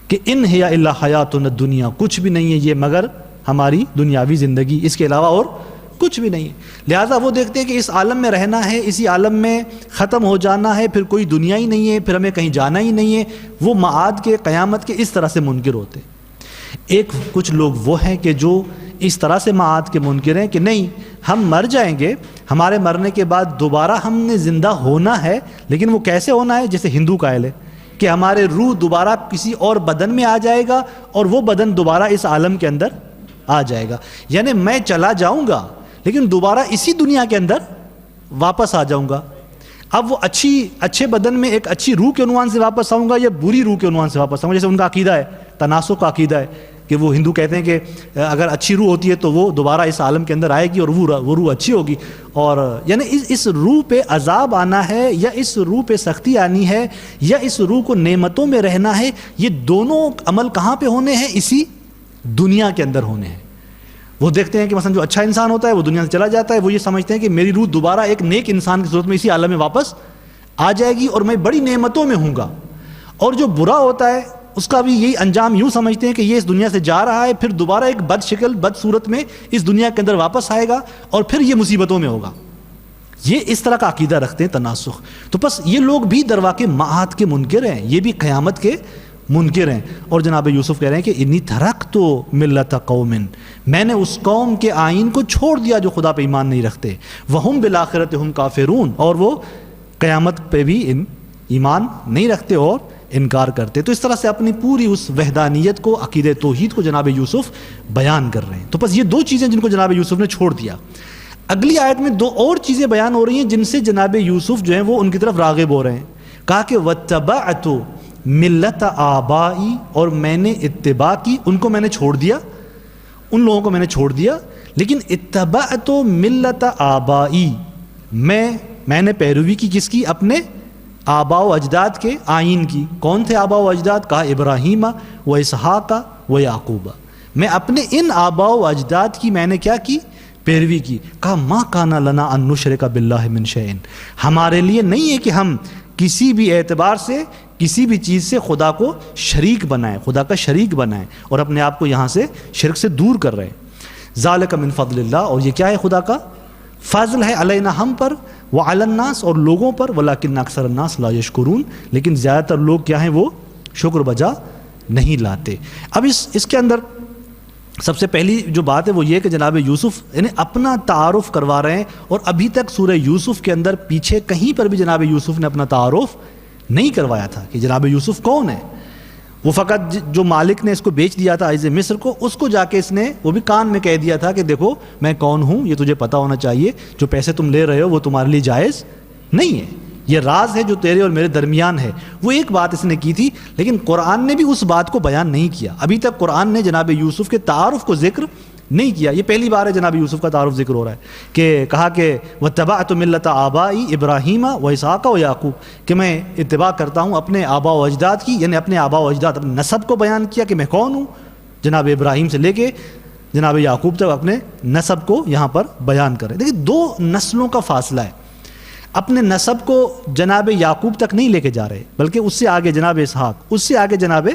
کہ ان ہی الا حیاتنا الدنیا، کچھ بھی نہیں ہے یہ مگر ہماری دنیاوی زندگی، اس کے علاوہ اور کچھ بھی نہیں ہے. لہٰذا وہ دیکھتے ہیں کہ اس عالم میں رہنا ہے، اسی عالم میں ختم ہو جانا ہے، پھر کوئی دنیا ہی نہیں ہے، پھر ہمیں کہیں جانا ہی نہیں ہے. وہ معاد کے، قیامت کے اس طرح سے منکر ہوتے ہیں. ایک کچھ لوگ وہ ہیں کہ جو اس طرح سے معاد کے منکر ہیں کہ نہیں، ہم مر جائیں گے، ہمارے مرنے کے بعد دوبارہ ہم نے زندہ ہونا ہے، لیکن وہ کیسے ہونا ہے؟ جیسے ہندو قائل ہے کہ ہمارے روح دوبارہ کسی اور بدن میں آ جائے گا اور وہ بدن دوبارہ اس عالم کے اندر آ جائے گا. یعنی میں چلا جاؤں گا لیکن دوبارہ اسی دنیا کے اندر واپس آ جاؤں گا. اب وہ اچھے بدن میں ایک اچھی روح کے عنوان سے واپس آؤں گا یا بری روح کے عنوان سے واپس آؤں گا؟ جیسے ان کا عقیدہ ہے، تناسخ کا عقیدہ ہے کہ وہ ہندو کہتے ہیں کہ اگر اچھی روح ہوتی ہے تو وہ دوبارہ اس عالم کے اندر آئے گی اور وہ روح اچھی ہوگی. اور یعنی اس روح پہ عذاب آنا ہے یا اس روح پہ سختی آنی ہے یا اس روح کو نعمتوں میں رہنا ہے، یہ دونوں عمل کہاں پہ ہونے ہیں؟ اسی دنیا کے اندر ہونے ہیں. وہ دیکھتے ہیں کہ مثلا جو اچھا انسان ہوتا ہے وہ دنیا سے چلا جاتا ہے، وہ یہ سمجھتے ہیں کہ میری روح دوبارہ ایک نیک انسان کی صورت میں اسی عالم میں واپس آ جائے گی اور میں بڑی نعمتوں میں ہوں گا. اور جو برا ہوتا ہے اس کا بھی یہی انجام یوں سمجھتے ہیں کہ یہ اس دنیا سے جا رہا ہے، پھر دوبارہ ایک بد شکل بد صورت میں اس دنیا کے اندر واپس آئے گا اور پھر یہ مصیبتوں میں ہوگا. یہ اس طرح کا عقیدہ رکھتے ہیں، تناسخ. تو بس یہ لوگ بھی درواقع معاد کے منکر ہیں، یہ بھی قیامت کے منکر ہیں. اور جناب یوسف کہہ رہے ہیں کہ انی ترکت ملت قوم، میں نے اس قوم کے آئین کو چھوڑ دیا جو خدا پہ ایمان نہیں رکھتے. وہم بالآخرۃ ہم کافرون، اور وہ قیامت پہ بھی ایمان نہیں رکھتے اور انکار کرتے. تو اس طرح سے اپنی پوری اس وحدانیت کو، عقیدہ توحید کو جناب یوسف بیان کر رہے ہیں. تو بس یہ دو چیزیں جن کو جناب یوسف نے چھوڑ دیا. اگلی آیت میں دو اور چیزیں بیان ہو رہی ہیں جن سے جناب یوسف جو ہیں وہ ان کی طرف راغب ہو رہے ہیں. کہا کہ وَاتَّبَعْتُ ملت آبائی، اور میں نے اتباع کی، ان کو میں نے چھوڑ دیا، ان لوگوں کو میں نے چھوڑ دیا. لیکن اتبعت ملت آبائی، میں نے پیروی کی کس کی؟ اپنے آباء و اجداد کے آئین کی. کون تھے آباء و اجداد؟ کہا ابراہیم و اسحاق و یعقوب. میں اپنے ان آباء و اجداد کی میں نے کیا کی؟ پیروی کی. کہا ما کان لنا ان نشرک باللہ من شیء، ہمارے لیے نہیں ہے کہ ہم کسی بھی اعتبار سے کسی بھی چیز سے خدا کو شریک بنائیں، خدا کا شریک بنائیں اور اپنے آپ کو یہاں سے شرک سے دور کر رہے ہیں. ذالک من فضل اللہ، اور یہ کیا ہے؟ خدا کا فضل ہے، علینا ہم پر، وعلی الناس اور لوگوں پر، ولکن اکثر الناس لا یشکرون، لیکن زیادہ تر لوگ کیا ہیں؟ وہ شکر بجا نہیں لاتے. اب اس کے اندر سب سے پہلی جو بات ہے وہ یہ کہ جناب یوسف یعنی اپنا تعارف کروا رہے ہیں. اور ابھی تک سورہ یوسف کے اندر پیچھے کہیں پر بھی جناب یوسف نے اپنا تعارف نہیں کروایا تھا کہ جناب یوسف کون ہے. وہ فقط جو مالک نے اس کو بیچ دیا تھا عزیز مصر کو، اس کو جا کے اس نے وہ بھی کان میں کہہ دیا تھا کہ دیکھو میں کون ہوں، یہ تجھے پتہ ہونا چاہیے، جو پیسے تم لے رہے ہو وہ تمہارے لیے جائز نہیں ہے، یہ راز ہے جو تیرے اور میرے درمیان ہے. وہ ایک بات اس نے کی تھی، لیکن قرآن نے بھی اس بات کو بیان نہیں کیا. ابھی تک قرآن نے جناب یوسف کے تعارف کو ذکر نہیں کیا. یہ پہلی بار ہے جناب یوسف کا تعارف ذکر ہو رہا ہے کہ کہا کہ وَاتَّبَعْتُ مِلَّةَ آبَائی ابراہیم و اسحاق و یعقوب، کہ میں اتباع کرتا ہوں اپنے آباء و اجداد کی، یعنی اپنے آباء و اجداد، اپنے نسب کو بیان کیا کہ میں کون ہوں. جناب ابراہیم سے لے کے جناب یعقوب تک اپنے نسب کو یہاں پر بیان کرے. دیکھیے دو نسلوں کا فاصلہ ہے. اپنے نسب کو جناب یعقوب تک نہیں لے کے جا رہے، بلکہ اس سے آگے جناب اسحاق، اس سے آگے جناب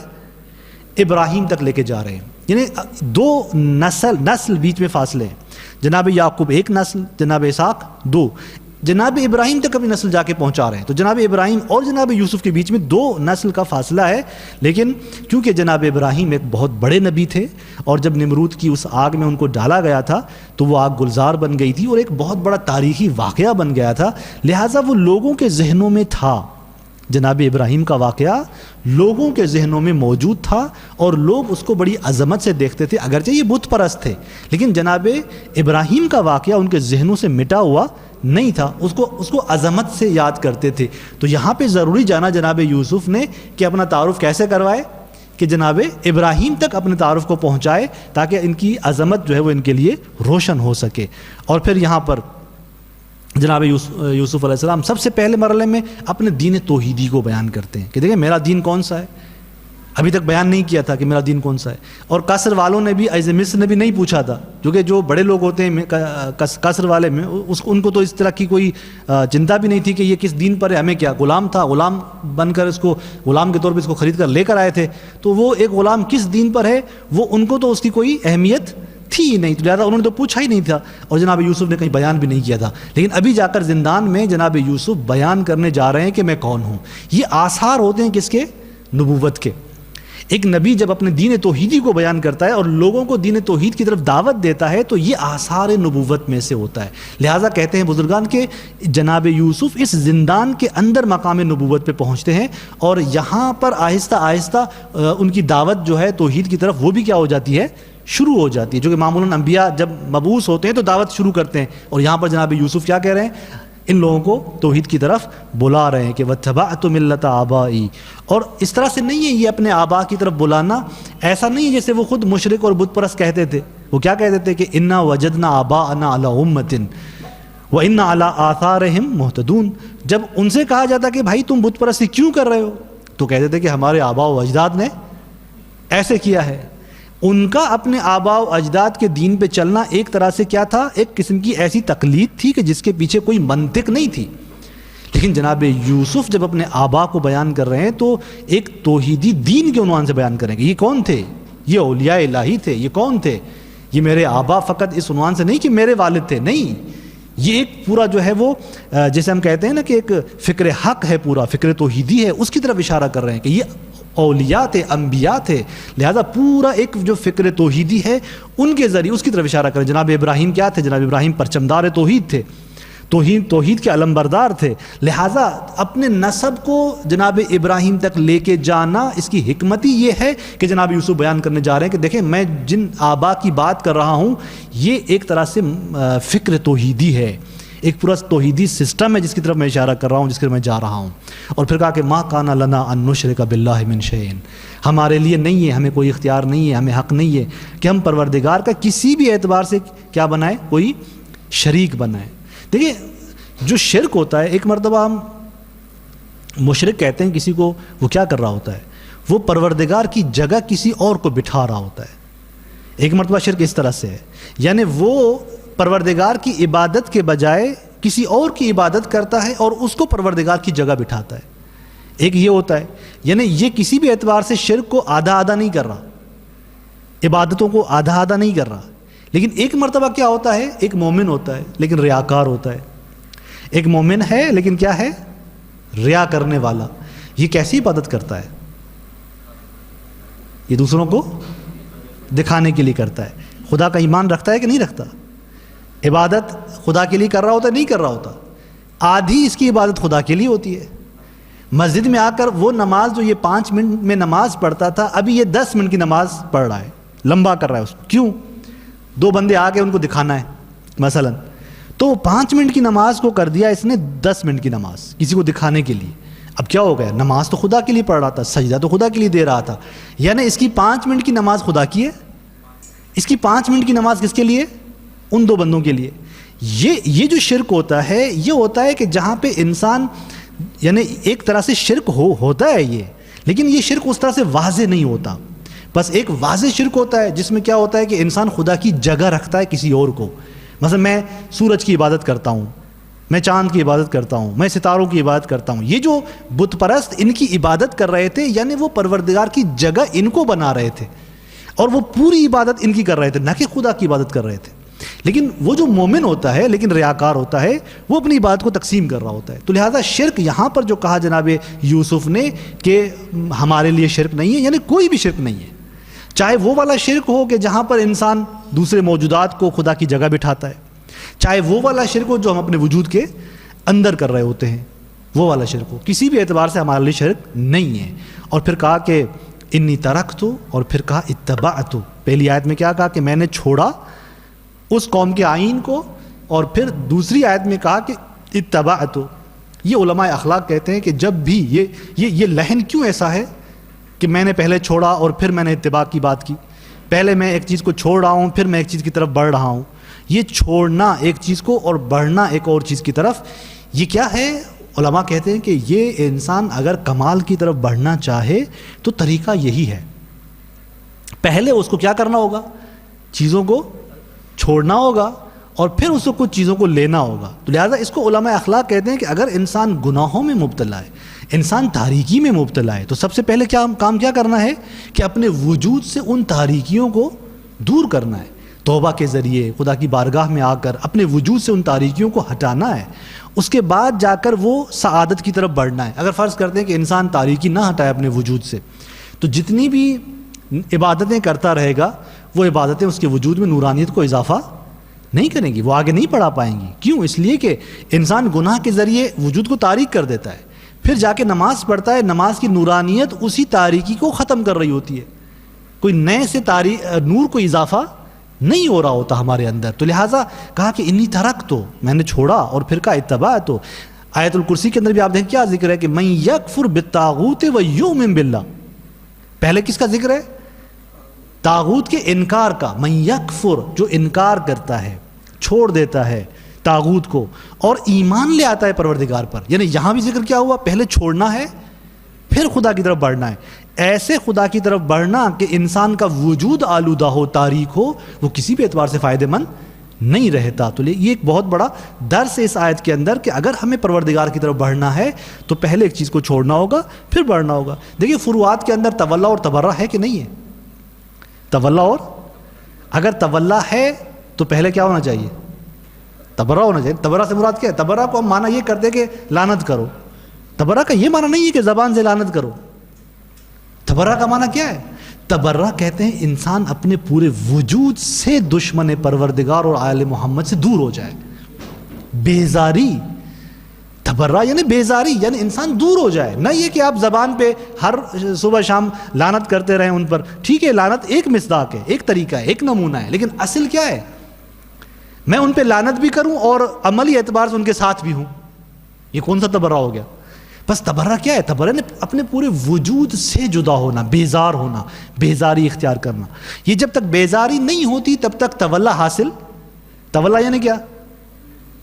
ابراہیم تک لے کے جا رہے ہیں. یعنی دو نسل بیچ میں فاصلے ہیں. جناب یعقوب ایک نسل، جناب اسحاق دو. جناب ابراہیم تک اپنی نسل جا کے پہنچا رہے ہیں. تو جناب ابراہیم اور جناب یوسف کے بیچ میں 2 نسل کا فاصلہ ہے. لیکن کیونکہ جناب ابراہیم ایک بہت بڑے نبی تھے اور جب نمرود کی اس آگ میں ان کو ڈالا گیا تھا تو وہ آگ گلزار بن گئی تھی اور ایک بہت بڑا تاریخی واقعہ بن گیا تھا، لہٰذا وہ لوگوں کے ذہنوں میں تھا. جناب ابراہیم کا واقعہ لوگوں کے ذہنوں میں موجود تھا اور لوگ اس کو بڑی عظمت سے دیکھتے تھے. اگرچہ یہ بت پرست تھے لیکن جناب ابراہیم کا واقعہ ان کے ذہنوں سے مٹا ہوا نہیں تھا، اس کو عظمت سے یاد کرتے تھے. تو یہاں پہ ضروری جانا جناب یوسف نے کہ اپنا تعارف کیسے کروائے، کہ جناب ابراہیم تک اپنے تعارف کو پہنچائے تاکہ ان کی عظمت جو ہے وہ ان کے لیے روشن ہو سکے. اور پھر یہاں پر جناب یوسف علیہ السلام سب سے پہلے مرحلے میں اپنے دین توحیدی کو بیان کرتے ہیں کہ دیکھیں میرا دین کون سا ہے. ابھی تک بیان نہیں کیا تھا کہ میرا دین کون سا ہے. اور قصر والوں نے بھی، عیز مصر نے بھی نہیں پوچھا تھا، کیونکہ جو بڑے لوگ ہوتے ہیں قصر والے میں ان کو تو اس طرح کی کوئی چنتا بھی نہیں تھی کہ یہ کس دین پر ہے. ہمیں کیا، غلام تھا، غلام بن کر اس کو غلام کے طور پہ اس کو خرید کر لے کر آئے تھے. تو وہ ایک غلام کس دین پر ہے وہ ان کو تو اس کی کوئی اہمیت تھی ہی نہیں، تو لہٰذا انہوں نے تو پوچھا ہی نہیں تھا اور جناب یوسف نے کہیں بیان بھی نہیں کیا تھا. لیکن ابھی جا کر زندان میں جناب یوسف بیان کرنے جا رہے ہیں کہ میں کون ہوں. یہ آثار ہوتے ہیں کس کے؟ نبوت کے. ایک نبی جب اپنے دین توحیدی کو بیان کرتا ہے اور لوگوں کو دین توحید کی طرف دعوت دیتا ہے تو یہ آثار نبوت میں سے ہوتا ہے. لہٰذا کہتے ہیں بزرگان کہ جناب یوسف اس زندان کے اندر مقام نبوت پہ پہنچتے ہیں اور یہاں پر آہستہ آہستہ ان کی دعوت جو ہے توحید کی طرف وہ بھی کیا ہو جاتی ہے، شروع ہو جاتی ہے. جو کہ معمولاً انبیاء جب مبعوث ہوتے ہیں تو دعوت شروع کرتے ہیں، اور یہاں پر جناب یوسف کیا کہہ رہے ہیں، ان لوگوں کو توحید کی طرف بلا رہے ہیں کہ وَاتَّبَعْتُ مِلَّةَ آبَائِي. اور اس طرح سے نہیں ہے یہ اپنے آبا کی طرف بلانا، ایسا نہیں ہے جیسے وہ خود مشرک اور بت پرست کہتے تھے. وہ کیا کہتے تھے کہ اِنَّا وَجَدْنَا آبَاءَنَا عَلَىٰ أُمَّةٍ وَإِنَّا عَلَىٰ آثَارِهِمْ مُهْتَدُونَ. جب ان سے کہا جاتا کہ بھائی تم بت پرستی کیوں کر رہے ہو تو کہتے تھے کہ ہمارے آبا و اجداد نے ایسے کیا ہے. ان کا اپنے آبا و اجداد کے دین پہ چلنا ایک طرح سے کیا تھا، ایک قسم کی ایسی تقلید تھی کہ جس کے پیچھے کوئی منطق نہیں تھی. لیکن جناب یوسف جب اپنے آبا کو بیان کر رہے ہیں تو ایک توحیدی دین کے عنوان سے بیان کریں گے. یہ کون تھے؟ یہ اولیاء الہی تھے. یہ کون تھے؟ یہ میرے آبا، فقط اس عنوان سے نہیں کہ میرے والد تھے، نہیں، یہ ایک پورا جو ہے وہ جیسے ہم کہتے ہیں نا کہ ایک فکر حق ہے، پورا فکر توحیدی ہے، اس کی طرف اشارہ کر رہے ہیں کہ یہ اولیاء تھے، انبیاء تھے. لہذا پورا ایک جو فکر توحیدی ہے ان کے ذریعے اس کی طرف اشارہ کریں. جناب ابراہیم کیا تھے؟ جناب ابراہیم پرچمدار توحید تھے، توحید کے علمبردار تھے. لہذا اپنے نسب کو جناب ابراہیم تک لے کے جانا، اس کی حکمت ہی یہ ہے کہ جناب یوسف بیان کرنے جا رہے ہیں کہ دیکھیں میں جن آبا کی بات کر رہا ہوں یہ ایک طرح سے فکر توحیدی ہے، ایک پورا توحیدی سسٹم ہے جس کی طرف میں اشارہ کر رہا ہوں، جس کی طرف میں جا رہا ہوں. اور پھر کہا کہ ما کان لنا ان نشرک باللہ من شیء، ہمارے لیے نہیں ہے، ہمیں کوئی اختیار نہیں ہے، ہمیں حق نہیں ہے کہ ہم پروردگار کا کسی بھی اعتبار سے کیا بنائیں، کوئی شریک بنائیں. دیکھیے جو شرک ہوتا ہے، ایک مرتبہ ہم مشرک کہتے ہیں کسی کو، وہ کیا کر رہا ہوتا ہے، وہ پروردگار کی جگہ کسی اور کو بٹھا رہا ہوتا ہے. ایک مرتبہ شرک اس طرح سے ہے، یعنی وہ پروردگار کی عبادت کے بجائے کسی اور کی عبادت کرتا ہے اور اس کو پروردگار کی جگہ بٹھاتا ہے. ایک یہ ہوتا ہے، یعنی یہ کسی بھی اعتبار سے شرک کو آدھا آدھا نہیں کر رہا، عبادتوں کو آدھا آدھا نہیں کر رہا. لیکن ایک مرتبہ کیا ہوتا ہے، ایک مومن ہوتا ہے لیکن ریاکار ہوتا ہے. ایک مومن ہے لیکن کیا ہے، ریا کرنے والا. یہ کیسی عبادت کرتا ہے، یہ دوسروں کو دکھانے کے لیے کرتا ہے. خدا کا ایمان رکھتا ہے کہ نہیں رکھتا؟ عبادت خدا کے لیے کر رہا ہوتا ہے، نہیں کر رہا ہوتا. آدھی اس کی عبادت خدا کے لیے ہوتی ہے. مسجد میں آ کر وہ نماز جو یہ 5 منٹ میں نماز پڑھتا تھا، ابھی یہ 10 منٹ کی نماز پڑھ رہا ہے، لمبا کر رہا ہے اس کو. کیوں؟ 2 بندے آ کے ان کو دکھانا ہے مثلا، تو 5 منٹ کی نماز کو کر دیا اس نے 10 منٹ کی نماز کسی کو دکھانے کے لیے. اب کیا ہو گیا، نماز تو خدا کے لیے پڑھ رہا تھا، سجدہ تو خدا کے لیے دے رہا تھا. یعنی اس کی 5 منٹ کی نماز خدا کی ہے، اس کی 5 منٹ کی نماز کس کے لیے؟ ان 2 بندوں کے لیے. یہ جو شرک ہوتا ہے، یہ ہوتا ہے کہ جہاں پہ انسان، یعنی ایک طرح سے شرک ہوتا ہے یہ، لیکن یہ شرک اس طرح سے واضح نہیں ہوتا. بس ایک واضح شرک ہوتا ہے جس میں کیا ہوتا ہے کہ انسان خدا کی جگہ رکھتا ہے کسی اور کو. مثلا میں سورج کی عبادت کرتا ہوں، میں چاند کی عبادت کرتا ہوں، میں ستاروں کی عبادت کرتا ہوں. یہ جو بت پرست ان کی عبادت کر رہے تھے، یعنی وہ پروردگار کی جگہ ان کو بنا رہے تھے اور وہ پوری عبادت ان کی کر رہے تھے، نہ کہ خدا کی عبادت کر رہے تھے. لیکن وہ جو مومن ہوتا ہے لیکن ریاکار ہوتا ہے وہ اپنی بات کو تقسیم کر رہا ہوتا ہے. تو لہٰذا شرک یہاں پر جو کہا جناب یوسف نے کہ ہمارے لیے شرک نہیں ہے، یعنی کوئی بھی شرک نہیں ہے، چاہے وہ والا شرک ہو کہ جہاں پر انسان دوسرے موجودات کو خدا کی جگہ بٹھاتا ہے، چاہے وہ والا شرک ہو جو ہم اپنے وجود کے اندر کر رہے ہوتے ہیں، وہ والا شرک ہو، کسی بھی اعتبار سے ہمارے لیے شرک نہیں ہے. اور پھر کہا کہ انی ترکتو، اور پھر کہا اتبعتو. پہلی آیت میں کیا کہا کہ میں نے چھوڑا اس قوم کے آئین کو، اور پھر دوسری آیت میں کہا کہ اتبعتو. یہ علماء اخلاق کہتے ہیں کہ جب بھی یہ لحن کیوں ایسا ہے کہ میں نے پہلے چھوڑا اور پھر میں نے اتباع کی بات کی، پہلے میں ایک چیز کو چھوڑ رہا ہوں پھر میں ایک چیز کی طرف بڑھ رہا ہوں. یہ چھوڑنا ایک چیز کو اور بڑھنا ایک اور چیز کی طرف، یہ کیا ہے؟ علماء کہتے ہیں کہ یہ انسان اگر کمال کی طرف بڑھنا چاہے تو طریقہ یہی ہے، پہلے اس کو کیا کرنا ہوگا؟ چیزوں کو چھوڑنا ہوگا اور پھر اس کو کچھ چیزوں کو لینا ہوگا. تو لہٰذا اس کو علماء اخلاق کہتے ہیں کہ اگر انسان گناہوں میں مبتلا ہے، انسان تاریکی میں مبتلا ہے، تو سب سے پہلے کام کیا کرنا ہے کہ اپنے وجود سے ان تاریکیوں کو دور کرنا ہے. توبہ کے ذریعے خدا کی بارگاہ میں آ کر اپنے وجود سے ان تاریکیوں کو ہٹانا ہے، اس کے بعد جا کر وہ سعادت کی طرف بڑھنا ہے. اگر فرض کرتے ہیں کہ انسان تاریکی نہ ہٹائے اپنے وجود سے، تو جتنی بھی عبادتیں کرتا رہے گا وہ عبادتیں اس کے وجود میں نورانیت کو اضافہ نہیں کریں گی، وہ آگے نہیں پڑھا پائیں گی. کیوں؟ اس لیے کہ انسان گناہ کے ذریعے وجود کو تاریک کر دیتا ہے، پھر جا کے نماز پڑھتا ہے، نماز کی نورانیت اسی تاریکی کو ختم کر رہی ہوتی ہے، کوئی نئے سے نور کو اضافہ نہیں ہو رہا ہوتا ہمارے اندر. تو لہٰذا کہا کہ انی ترکتو، میں نے چھوڑا، اور پھر کہا اتبعتو. آیت الکرسی کے اندر بھی آپ دیکھیں کیا ذکر ہے کہ من یکفر بالطاغوت ویؤمن باللہ. پہلے کس کا ذکر ہے؟ طاغوت کے انکار کا. من یکفر، جو انکار کرتا ہے، چھوڑ دیتا ہے طاغوت کو اور ایمان لے آتا ہے پروردگار پر. یعنی یہاں بھی ذکر کیا ہوا؟ پہلے چھوڑنا ہے پھر خدا کی طرف بڑھنا ہے. ایسے خدا کی طرف بڑھنا کہ انسان کا وجود آلودہ ہو، تاریک ہو، وہ کسی بھی اعتبار سے فائدہ مند نہیں رہتا. تو یہ ایک بہت بڑا درس ہے اس آیت کے اندر کہ اگر ہمیں پروردگار کی طرف بڑھنا ہے تو پہلے ایک چیز کو چھوڑنا ہوگا پھر بڑھنا ہوگا. دیکھیے فروعات کے اندر تولا اور تبرہ ہے کہ نہیں ہے؟ تولا، اور اگر تولا ہے تو پہلے کیا ہونا چاہیے؟ تبرہ ہونا چاہیے. تبرہ سے مراد کیا ہے؟ تبرہ کو ہم معنی یہ کرتے کہ لعنت کرو. تبرہ کا یہ معنی نہیں ہے کہ زبان سے لعنت کرو. تبرہ کا معنی کیا ہے؟ تبرہ کہتے ہیں انسان اپنے پورے وجود سے دشمن پروردگار اور آل محمد سے دور ہو جائے. بیزاری، تبرہ یعنی بیزاری، یعنی انسان دور ہو جائے. نہ یہ کہ آپ زبان پہ ہر صبح شام لعنت کرتے رہیں ان پر، ٹھیک ہے، لعنت ایک مصداق ہے، ایک طریقہ ہے، ایک نمونہ ہے، لیکن اصل کیا ہے؟ میں ان پہ لعنت بھی کروں اور عملی اعتبار سے ان کے ساتھ بھی ہوں. یہ کون سا تبرہ ہو گیا؟ بس تبرہ کیا ہے؟ تبرہ نے اپنے پورے وجود سے جدا ہونا، بیزار ہونا، بیزاری اختیار کرنا. یہ جب تک بیزاری نہیں ہوتی تب تک تولا حاصل. تولا یعنی کیا؟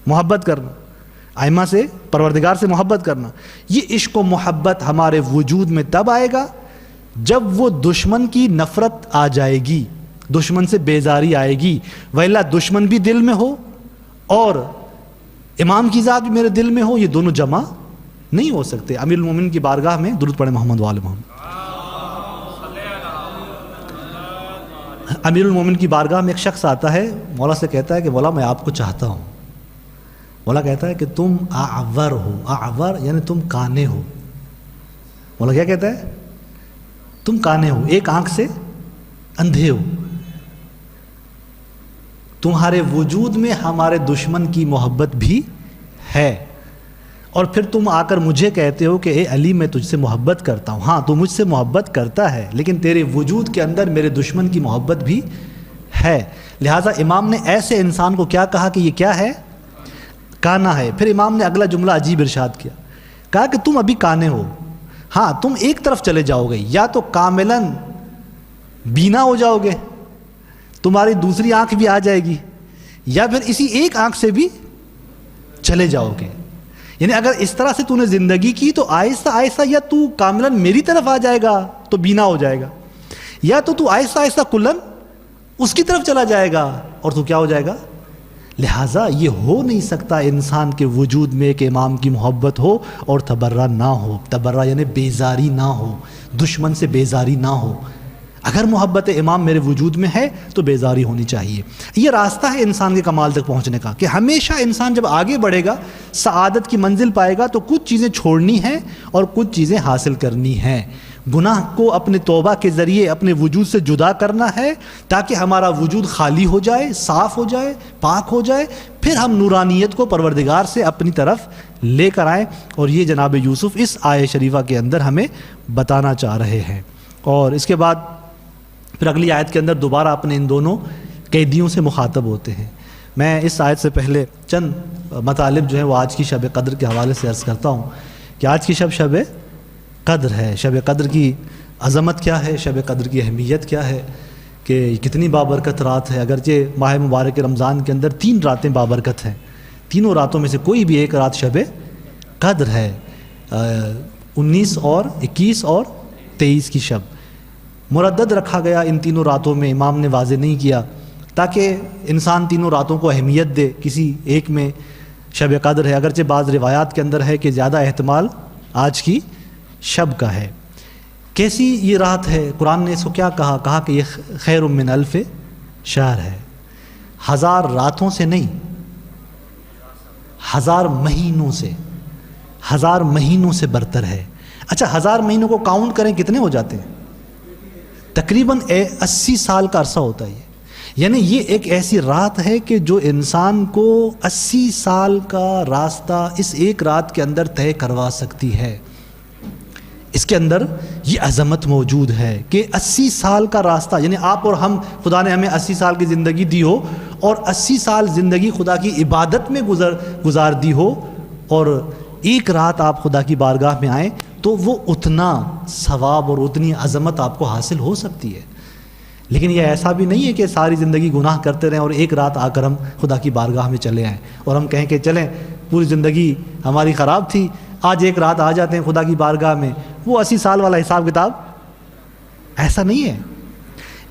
محبت کرنا، ائمہ سے، پروردگار سے محبت کرنا. یہ عشق و محبت ہمارے وجود میں تب آئے گا جب وہ دشمن کی نفرت آ جائے گی، دشمن سے بیزاری آئے گی. وَإِلَّا دشمن بھی دل میں ہو اور امام کی ذات بھی میرے دل میں ہو، یہ دونوں جمع نہیں ہو سکتے. امیر المومنین کی بارگاہ میں درود پڑھیں محمد وآل محمد. امیر المومنین کی بارگاہ میں ایک شخص آتا ہے، مولا سے کہتا ہے کہ مولا میں آپ کو چاہتا ہوں. مولا کہتا ہے کہ تم اعور ہو. اعور یعنی تم کانے ہو. مولا کیا کہتا ہے؟ تم کانے ہو، ایک آنکھ سے اندھے ہو. تمہارے وجود میں ہمارے دشمن کی محبت بھی ہے، اور پھر تم آ کر مجھے کہتے ہو کہ اے علی میں تجھ سے محبت کرتا ہوں. ہاں تو مجھ سے محبت کرتا ہے لیکن تیرے وجود کے اندر میرے دشمن کی محبت بھی ہے. لہٰذا امام نے ایسے انسان کو کیا کہا کہ یہ کیا ہے؟ کانا ہے. پھر امام نے اگلا جملہ عجیب ارشاد کیا، کہا کہ تم ابھی کانے ہو، ہاں تم ایک طرف چلے جاؤ گے، یا تو کاملاً بینا ہو جاؤ گے، تمہاری دوسری آنکھ بھی آ جائے گی، یا پھر اسی ایک آنکھ سے بھی چلے جاؤ گے. یعنی اگر اس طرح سے تو نے زندگی کی تو آہستہ آہستہ یا تو کاملاً میری طرف آ جائے گا تو بینا ہو جائے گا، یا تو آہستہ آہستہ کلن اس کی طرف چلا جائے گا اور تو کیا ہو جائے گا. لہٰذا یہ ہو نہیں سکتا انسان کے وجود میں کہ امام کی محبت ہو اور تبرہ نہ ہو. تبرہ یعنی بیزاری نہ ہو، دشمن سے بیزاری نہ ہو. اگر محبت امام میرے وجود میں ہے تو بیزاری ہونی چاہیے۔ یہ راستہ ہے انسان کے کمال تک پہنچنے کا، کہ ہمیشہ انسان جب آگے بڑھے گا، سعادت کی منزل پائے گا، تو کچھ چیزیں چھوڑنی ہیں اور کچھ چیزیں حاصل کرنی ہیں۔ گناہ کو اپنے توبہ کے ذریعے اپنے وجود سے جدا کرنا ہے تاکہ ہمارا وجود خالی ہو جائے، صاف ہو جائے، پاک ہو جائے، پھر ہم نورانیت کو پروردگار سے اپنی طرف لے کر آئیں۔ اور یہ جناب یوسف اس آیہ شریفہ کے اندر ہمیں بتانا چاہ رہے ہیں۔ اور اس کے بعد پھر اگلی آیت کے اندر دوبارہ اپنے ان دونوں قیدیوں سے مخاطب ہوتے ہیں۔ میں اس آیت سے پہلے چند مطالب جو ہیں وہ آج کی شب قدر کے حوالے سے عرض کرتا ہوں کہ آج کی شب قدر ہے۔ شب قدر کی عظمت کیا ہے، شب قدر کی اہمیت کیا ہے، کہ کتنی بابرکت رات ہے۔ اگرچہ ماہ مبارک رمضان کے اندر 3 راتیں بابرکت ہیں، تینوں راتوں میں سے کوئی بھی ایک رات شب قدر ہے، 19 اور 21 اور 23 کی شب مردد رکھا گیا۔ ان تینوں راتوں میں امام نے واضح نہیں کیا تاکہ انسان تینوں راتوں کو اہمیت دے، کسی ایک میں شب قدر ہے۔ اگرچہ بعض روایات کے اندر ہے کہ زیادہ احتمال آج کی شب کا ہے۔ کیسی یہ رات ہے؟ قرآن نے اس کو کیا کہا کہ یہ خیر من الف شہر ہے، 1000 راتوں سے نہیں، 1000 مہینوں سے، 1000 مہینوں سے برتر ہے۔ اچھا 1000 مہینوں کو کاؤنٹ کریں کتنے ہو جاتے ہیں؟ تقریباً 80 سال کا عرصہ ہوتا ہے یہ۔ یعنی یہ ایک ایسی رات ہے کہ جو انسان کو 80 سال کا راستہ اس ایک رات کے اندر طے کروا سکتی ہے۔ اس کے اندر یہ عظمت موجود ہے کہ 80 سال کا راستہ، یعنی آپ اور ہم، خدا نے ہمیں 80 سال کی زندگی دی ہو اور 80 سال زندگی خدا کی عبادت میں گزار دی ہو، اور ایک رات آپ خدا کی بارگاہ میں آئیں تو وہ اتنا ثواب اور اتنی عظمت آپ کو حاصل ہو سکتی ہے۔ لیکن یہ ایسا بھی نہیں ہے کہ ساری زندگی گناہ کرتے رہیں اور ایک رات آ کر ہم خدا کی بارگاہ میں چلے آئیں اور ہم کہیں کہ چلیں پوری زندگی ہماری خراب تھی، آج ایک رات آ جاتے ہیں خدا کی بارگاہ میں، وہ 80 سال والا حساب کتاب ایسا نہیں ہے۔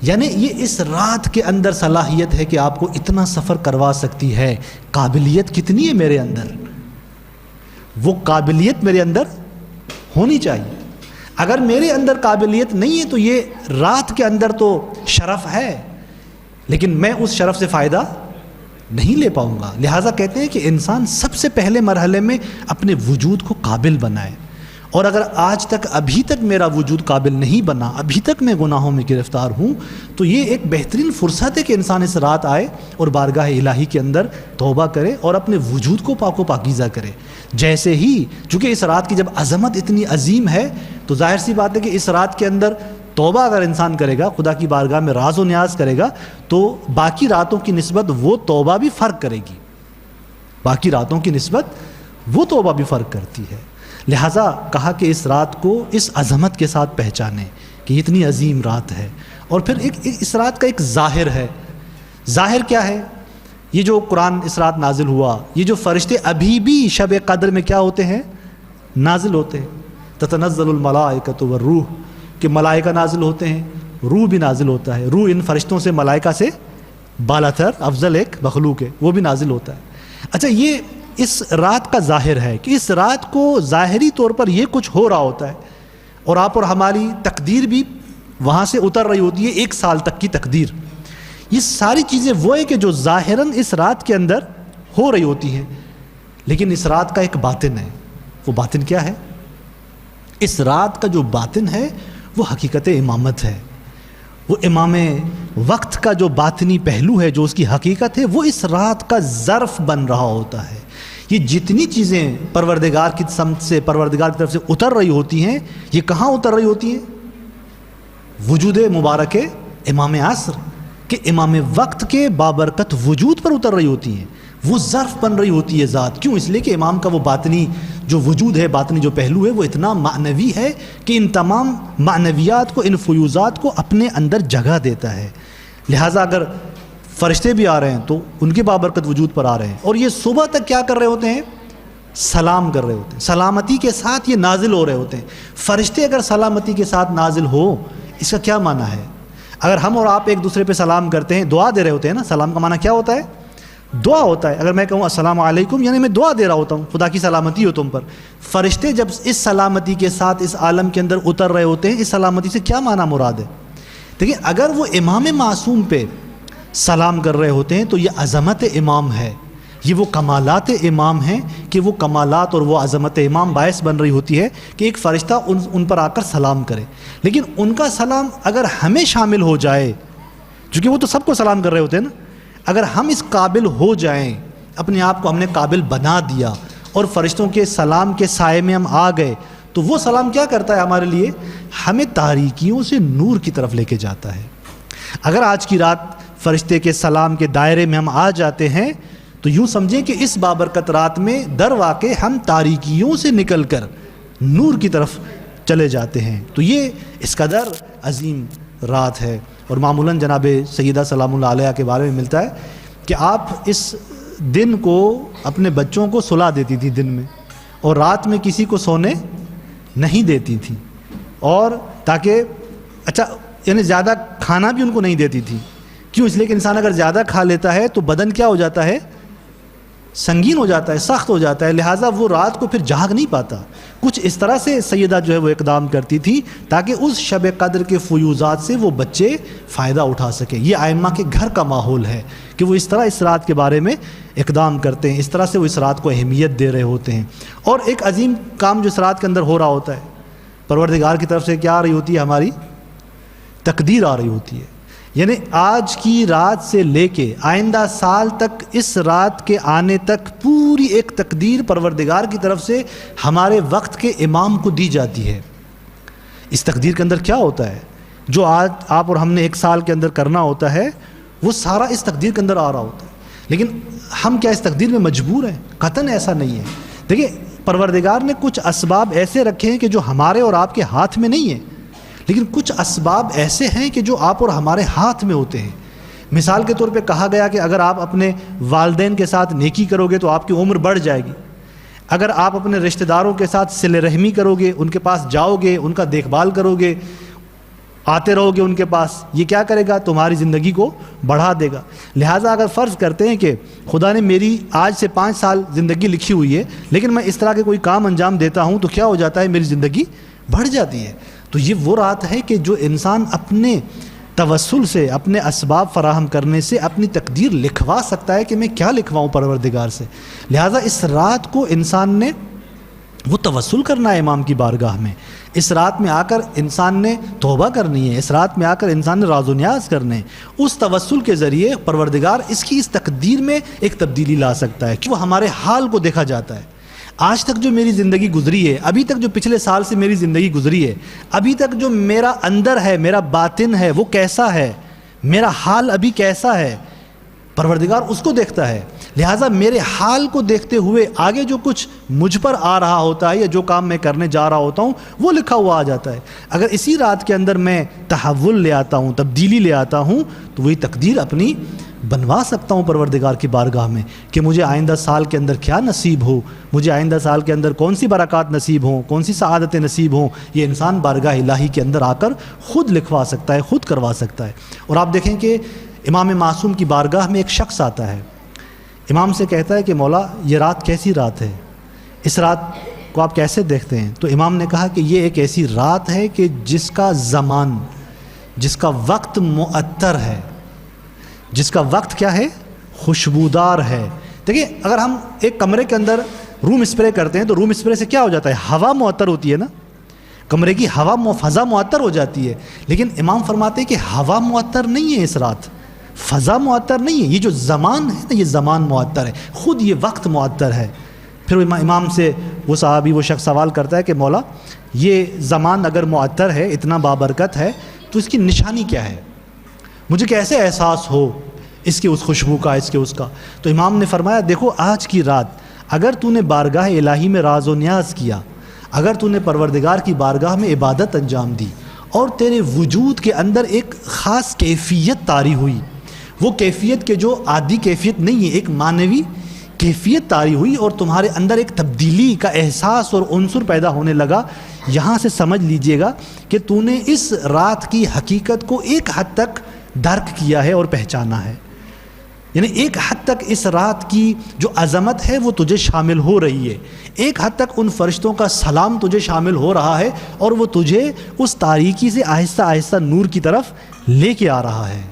یعنی یہ اس رات کے اندر صلاحیت ہے کہ آپ کو اتنا سفر کروا سکتی ہے۔ قابلیت کتنی ہے میرے اندر، وہ قابلیت میرے اندر ہونی چاہیے۔ اگر میرے اندر قابلیت نہیں ہے تو یہ رات کے اندر تو شرف ہے، لیکن میں اس شرف سے فائدہ نہیں لے پاؤں گا۔ لہٰذا کہتے ہیں کہ انسان سب سے پہلے مرحلے میں اپنے وجود کو قابل بنائے، اور اگر آج تک ابھی تک میرا وجود قابل نہیں بنا، ابھی تک میں گناہوں میں گرفتار ہوں، تو یہ ایک بہترین فرصت ہے کہ انسان اس رات آئے اور بارگاہ الہی کے اندر توبہ کرے اور اپنے وجود کو پاک و پاکیزہ کرے۔ جیسے ہی، چونکہ اس رات کی جب عظمت اتنی عظیم ہے تو ظاہر سی بات ہے کہ اس رات کے اندر توبہ اگر انسان کرے گا، خدا کی بارگاہ میں راز و نیاز کرے گا، تو باقی راتوں کی نسبت وہ توبہ بھی فرق کرے گی، باقی راتوں کی نسبت وہ توبہ بھی فرق کرتی ہے۔ لہٰذا کہا کہ اس رات کو اس عظمت کے ساتھ پہچانیں کہ اتنی عظیم رات ہے۔ اور پھر اس رات کا ایک ظاہر ہے۔ ظاہر کیا ہے؟ یہ جو قرآن اس رات نازل ہوا، یہ جو فرشتے ابھی بھی شب قدر میں کیا ہوتے ہیں؟ نازل ہوتے ہیں۔ تتنزل الملائکۃ والروح، کہ ملائکہ نازل ہوتے ہیں، روح بھی نازل ہوتا ہے۔ روح ان فرشتوں سے، ملائکہ سے بالاتر افضل ایک مخلوق ہے، وہ بھی نازل ہوتا ہے۔ اچھا، یہ اس رات کا ظاہر ہے کہ اس رات کو ظاہری طور پر یہ کچھ ہو رہا ہوتا ہے، اور آپ اور ہماری تقدیر بھی وہاں سے اتر رہی ہوتی ہے، 1 سال تک کی تقدیر۔ یہ ساری چیزیں وہ ہیں کہ جو ظاہراً اس رات کے اندر ہو رہی ہوتی ہیں، لیکن اس رات کا ایک باطن ہے۔ وہ باطن کیا ہے؟ اس رات کا جو باطن ہے وہ حقیقت امامت ہے۔ وہ امام وقت کا جو باطنی پہلو ہے، جو اس کی حقیقت ہے، وہ اس رات کا ظرف بن رہا ہوتا ہے۔ یہ جتنی چیزیں پروردگار کی سمت سے، پروردگار کی طرف سے اتر رہی ہوتی ہیں، یہ کہاں اتر رہی ہوتی ہیں؟ وجود مبارک امام عصر کہ امام وقت کے بابرکت وجود پر اتر رہی ہوتی ہیں، وہ ظرف بن رہی ہوتی ہے ذات۔ کیوں؟ اس لیے کہ امام کا وہ باطنی جو وجود ہے، باطنی جو پہلو ہے، وہ اتنا معنوی ہے کہ ان تمام معنویات کو، ان فیوزات کو اپنے اندر جگہ دیتا ہے۔ لہٰذا اگر فرشتے بھی آ رہے ہیں تو ان کے بابرکت وجود پر آ رہے ہیں، اور یہ صبح تک کیا کر رہے ہوتے ہیں؟ سلام کر رہے ہوتے ہیں، سلامتی کے ساتھ یہ نازل ہو رہے ہوتے ہیں۔ فرشتے اگر سلامتی کے ساتھ نازل ہو، اس کا کیا معنی ہے؟ اگر ہم اور آپ ایک دوسرے پہ سلام کرتے ہیں، دعا دے رہے ہوتے ہیں نا، سلام کا معنی کیا ہوتا ہے؟ دعا ہوتا ہے۔ اگر میں کہوں السلام علیکم، یعنی میں دعا دے رہا ہوتا ہوں، خدا کی سلامتی ہو تم پر۔ فرشتے جب اس سلامتی کے ساتھ اس عالم کے اندر اتر رہے ہوتے ہیں، اس سلامتی سے کیا معنی مراد ہے؟ دیکھیں اگر وہ امام معصوم پہ سلام کر رہے ہوتے ہیں تو یہ عظمت امام ہے، یہ وہ کمالات امام ہیں کہ وہ کمالات اور وہ عظمت امام باعث بن رہی ہوتی ہے کہ ایک فرشتہ ان پر آ کر سلام کرے. لیکن ان کا سلام اگر ہمیں شامل ہو جائے، چونکہ وہ تو سب کو سلام کر رہے ہوتے ہیں نا، اگر ہم اس قابل ہو جائیں، اپنے آپ کو ہم نے قابل بنا دیا اور فرشتوں کے سلام کے سائے میں ہم آ گئے، تو وہ سلام کیا کرتا ہے ہمارے لیے؟ ہمیں تاریکیوں سے نور کی طرف لے کے جاتا ہے. اگر آج کی رات فرشتے کے سلام کے دائرے میں ہم آ جاتے ہیں تو یوں سمجھیں کہ اس بابرکت رات میں در واقع ہم تاریکیوں سے نکل کر نور کی طرف چلے جاتے ہیں. تو یہ اس قدر عظیم رات ہے. اور معمولاً جناب سیدہ سلام اللہ علیہ کے بارے میں ملتا ہے کہ آپ اس دن کو اپنے بچوں کو سلا دیتی تھی دن میں، اور رات میں کسی کو سونے نہیں دیتی تھی، اور تاکہ یعنی زیادہ کھانا بھی ان کو نہیں دیتی تھی. کیوں؟ اس لیے کہ انسان اگر زیادہ کھا لیتا ہے تو بدن کیا ہو جاتا ہے؟ سنگین ہو جاتا ہے، سخت ہو جاتا ہے، لہٰذا وہ رات کو پھر جاگ نہیں پاتا. کچھ اس طرح سے سیدہ جو ہے وہ اقدام کرتی تھی تاکہ اس شب قدر کے فیوضات سے وہ بچے فائدہ اٹھا سکیں. یہ ائمہ کے گھر کا ماحول ہے کہ وہ اس طرح اس رات کے بارے میں اقدام کرتے ہیں، اس طرح سے وہ اس رات کو اہمیت دے رہے ہوتے ہیں. اور ایک عظیم کام جو اس رات کے اندر ہو رہا ہوتا ہے، پروردگار کی طرف سے کیا آ رہی ہوتی ہے؟ ہماری تقدیر آ رہی ہوتی ہے. یعنی آج کی رات سے لے کے آئندہ سال تک اس رات کے آنے تک پوری ایک تقدیر پروردگار کی طرف سے ہمارے وقت کے امام کو دی جاتی ہے. اس تقدیر کے اندر کیا ہوتا ہے؟ جو آج آپ اور ہم نے ایک سال کے اندر کرنا ہوتا ہے وہ سارا اس تقدیر کے اندر آ رہا ہوتا ہے. لیکن ہم کیا اس تقدیر میں مجبور ہیں؟ قطعاً ایسا نہیں ہے. دیکھیں پروردگار نے کچھ اسباب ایسے رکھے ہیں کہ جو ہمارے اور آپ کے ہاتھ میں نہیں ہیں، لیکن کچھ اسباب ایسے ہیں کہ جو آپ اور ہمارے ہاتھ میں ہوتے ہیں. مثال کے طور پہ کہا گیا کہ اگر آپ اپنے والدین کے ساتھ نیکی کرو گے تو آپ کی عمر بڑھ جائے گی. اگر آپ اپنے رشتہ داروں کے ساتھ صلہ رحمی کرو گے، ان کے پاس جاؤ گے، ان کا دیکھ بھال کرو گے، آتے رہو گے ان کے پاس، یہ کیا کرے گا؟ تمہاری زندگی کو بڑھا دے گا. لہٰذا اگر فرض کرتے ہیں کہ خدا نے میری آج سے 5 سال زندگی لکھی ہوئی ہے لیکن میں اس طرح کے کوئی کام انجام دیتا ہوں تو کیا ہو جاتا ہے؟ میری زندگی بڑھ جاتی ہے. تو یہ وہ رات ہے کہ جو انسان اپنے توسل سے، اپنے اسباب فراہم کرنے سے اپنی تقدیر لکھوا سکتا ہے کہ میں کیا لکھواؤں پروردگار سے. لہٰذا اس رات کو انسان نے وہ توسل کرنا ہے امام کی بارگاہ میں. اس رات میں آ کر انسان نے توبہ کرنی ہے، اس رات میں آ کر انسان نے راز و نیاز کرنے. اس توسل کے ذریعے پروردگار اس تقدیر میں ایک تبدیلی لا سکتا ہے کہ وہ ہمارے حال کو دیکھا جاتا ہے. آج تک جو میری زندگی گزری ہے، ابھی تک جو پچھلے سال سے میری زندگی گزری ہے، ابھی تک جو میرا اندر ہے، میرا باطن ہے، وہ کیسا ہے، میرا حال ابھی کیسا ہے، پروردگار اس کو دیکھتا ہے. لہٰذا میرے حال کو دیکھتے ہوئے آگے جو کچھ مجھ پر آ رہا ہوتا ہے یا جو کام میں کرنے جا رہا ہوتا ہوں وہ لکھا ہوا آ جاتا ہے. اگر اسی رات کے اندر میں تحول لے آتا ہوں، تبدیلی لے آتا ہوں، تو وہی تقدیر اپنی بنوا سکتا ہوں پروردگار کی بارگاہ میں کہ مجھے آئندہ سال کے اندر کیا نصیب ہو، مجھے آئندہ سال کے اندر کون سی برکات نصیب ہوں، کون سی سعادتیں نصیب ہوں. یہ انسان بارگاہ الہی کے اندر آ کر خود لکھوا سکتا ہے، خود کروا سکتا ہے. اور آپ دیکھیں کہ امام معصوم کی بارگاہ میں ایک شخص آتا ہے، امام سے کہتا ہے کہ مولا یہ رات کیسی رات ہے، اس رات کو آپ کیسے دیکھتے ہیں؟ تو امام نے کہا کہ یہ ایک ایسی رات ہے کہ جس کا زمان، جس کا وقت معطر ہے، جس کا وقت کیا ہے؟ خوشبودار ہے. دیکھیں اگر ہم ایک کمرے کے اندر روم اسپرے کرتے ہیں تو روم اسپرے سے کیا ہو جاتا ہے؟ ہوا معطر ہوتی ہے نا، کمرے کی ہوا فضا معطر ہو جاتی ہے. لیکن امام فرماتے ہیں کہ ہوا معطر نہیں ہے اس رات، فضا معطر نہیں ہے، یہ جو زمان ہے نا، یہ زمان معطر ہے، خود یہ وقت معطر ہے. پھر امام سے وہ صحابی، وہ شخص سوال کرتا ہے کہ مولا یہ زمان اگر معطر ہے، اتنا بابرکت ہے، تو اس کی نشانی کیا ہے؟ مجھے کیسے احساس ہو اس کی، اس خوشبو کا، اس کے اس کا؟ تو امام نے فرمایا دیکھو آج کی رات اگر تو نے بارگاہ الہی میں راز و نیاز کیا، اگر تو نے پروردگار کی بارگاہ میں عبادت انجام دی اور تیرے وجود کے اندر ایک خاص کیفیت طاری ہوئی، وہ کیفیت کے جو عادی کیفیت نہیں ہے، ایک معنوی کیفیت طاری ہوئی اور تمہارے اندر ایک تبدیلی کا احساس اور عنصر پیدا ہونے لگا، یہاں سے سمجھ لیجئے گا کہ تو نے اس رات کی حقیقت کو ایک حد تک درک کیا ہے اور پہچانا ہے. یعنی ایک حد تک اس رات کی جو عظمت ہے وہ تجھے شامل ہو رہی ہے، ایک حد تک ان فرشتوں کا سلام تجھے شامل ہو رہا ہے اور وہ تجھے اس تاریکی سے آہستہ آہستہ نور کی طرف لے کے آ رہا ہے۔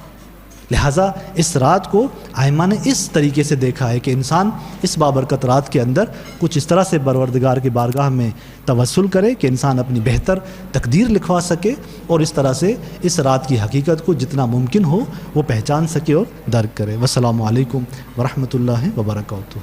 لہٰذا اس رات کو ائمہ نے اس طریقے سے دیکھا ہے کہ انسان اس بابرکت رات کے اندر کچھ اس طرح سے پروردگار کی بارگاہ میں توسل کرے کہ انسان اپنی بہتر تقدیر لکھوا سکے، اور اس طرح سے اس رات کی حقیقت کو جتنا ممکن ہو وہ پہچان سکے اور درک کرے۔ والسلام علیکم ورحمۃ اللہ وبرکاتہ۔